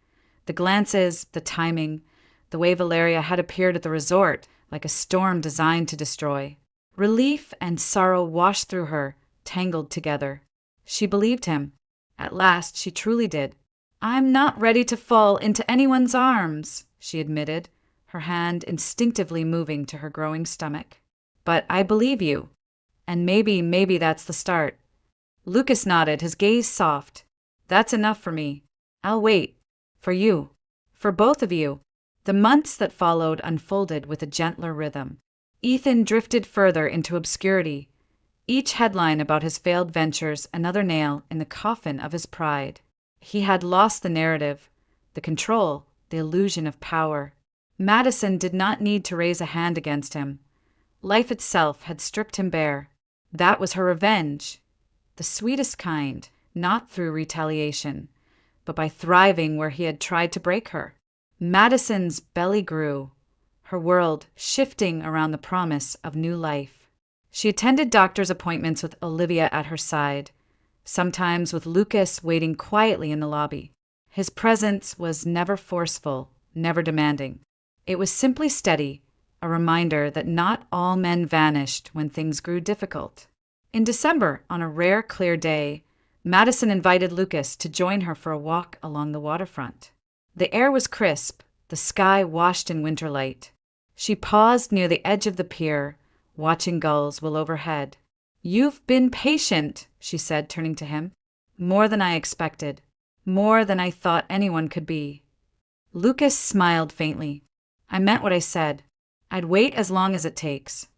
The glances, the timing, the way Valeria had appeared at the resort like a storm designed to destroy. Relief and sorrow washed through her, tangled together. She believed him. At last, she truly did. "I'm not ready to fall into anyone's arms," she admitted, her hand instinctively moving to her growing stomach. "But I believe you. And maybe that's the start." Lucas nodded, his gaze soft. "That's enough for me. I'll wait. For you. For both of you." The months that followed unfolded with a gentler rhythm. Ethan drifted further into obscurity, each headline about his failed ventures another nail in the coffin of his pride. He had lost the narrative, the control, the illusion of power. Madison did not need to raise a hand against him. Life itself had stripped him bare. That was her revenge. The sweetest kind, not through retaliation, but by thriving where he had tried to break her. Madison's belly grew, her world shifting around the promise of new life. She attended doctor's appointments with Olivia at her side, sometimes with Lucas waiting quietly in the lobby. His presence was never forceful, never demanding. It was simply steady, a reminder that not all men vanished when things grew difficult. In December, on a rare clear day, Madison invited Lucas to join her for a walk along the waterfront. The air was crisp, the sky washed in winter light. She paused near the edge of the pier, watching gulls will overhead. "You've been patient," she said, turning to him. "More than I expected. More than I thought anyone could be." Lucas smiled faintly. "I meant what I said. I'd wait as long as it takes."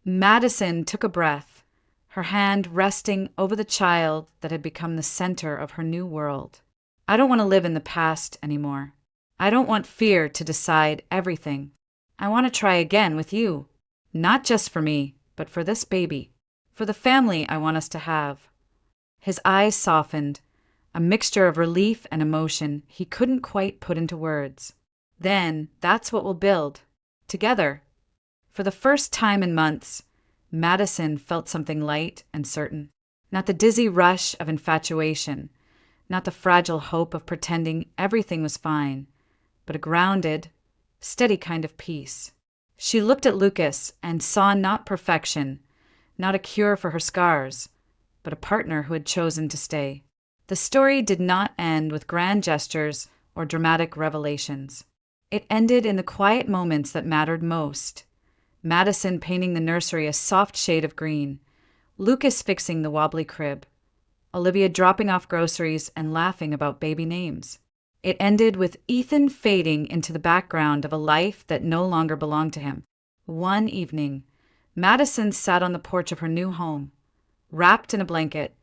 Madison took a breath, her hand resting over the child that had become the center of her new world. "I don't want to live in the past anymore. I don't want fear to decide everything. I want to try again with you. Not just for me, but for this baby. For the family I want us to have." His eyes softened, a mixture of relief and emotion he couldn't quite put into words. "Then that's what we'll build. Together." For the first time in months, Madison felt something light and certain. Not the dizzy rush of infatuation, not the fragile hope of pretending everything was fine, but a grounded, steady kind of peace. She looked at Lucas and saw not perfection, not a cure for her scars, but a partner who had chosen to stay. The story did not end with grand gestures or dramatic revelations. It ended in the quiet moments that mattered most. Madison painting the nursery a soft shade of green, Lucas fixing the wobbly crib, Olivia dropping off groceries and laughing about baby names. It ended with Ethan fading into the background of a life that no longer belonged to him. One evening, Madison sat on the porch of her new home, wrapped in a blanket,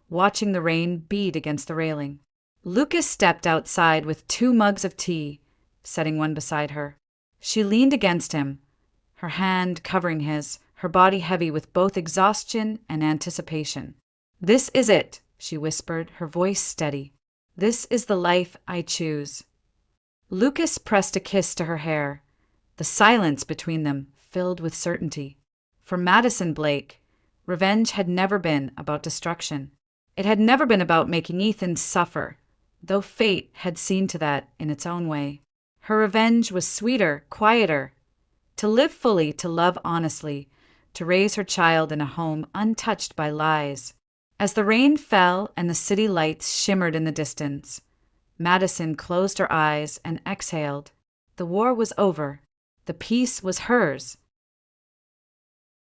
watching the rain beat against the railing. Lucas stepped outside with 2 mugs of tea, setting one beside her. She leaned against him, her hand covering his, her body heavy with both exhaustion and anticipation. "This is it," she whispered, her voice steady. "This is the life I choose." Lucas pressed a kiss to her hair, the silence between them filled with certainty. For Madison Blake, revenge had never been about destruction. It had never been about making Ethan suffer, though fate had seen to that in its own way. Her revenge was sweeter, quieter. To live fully, to love honestly, to raise her child in a home untouched by lies. As the rain fell and the city lights shimmered in the distance, Madison closed her eyes and exhaled. The war was over. The peace was hers.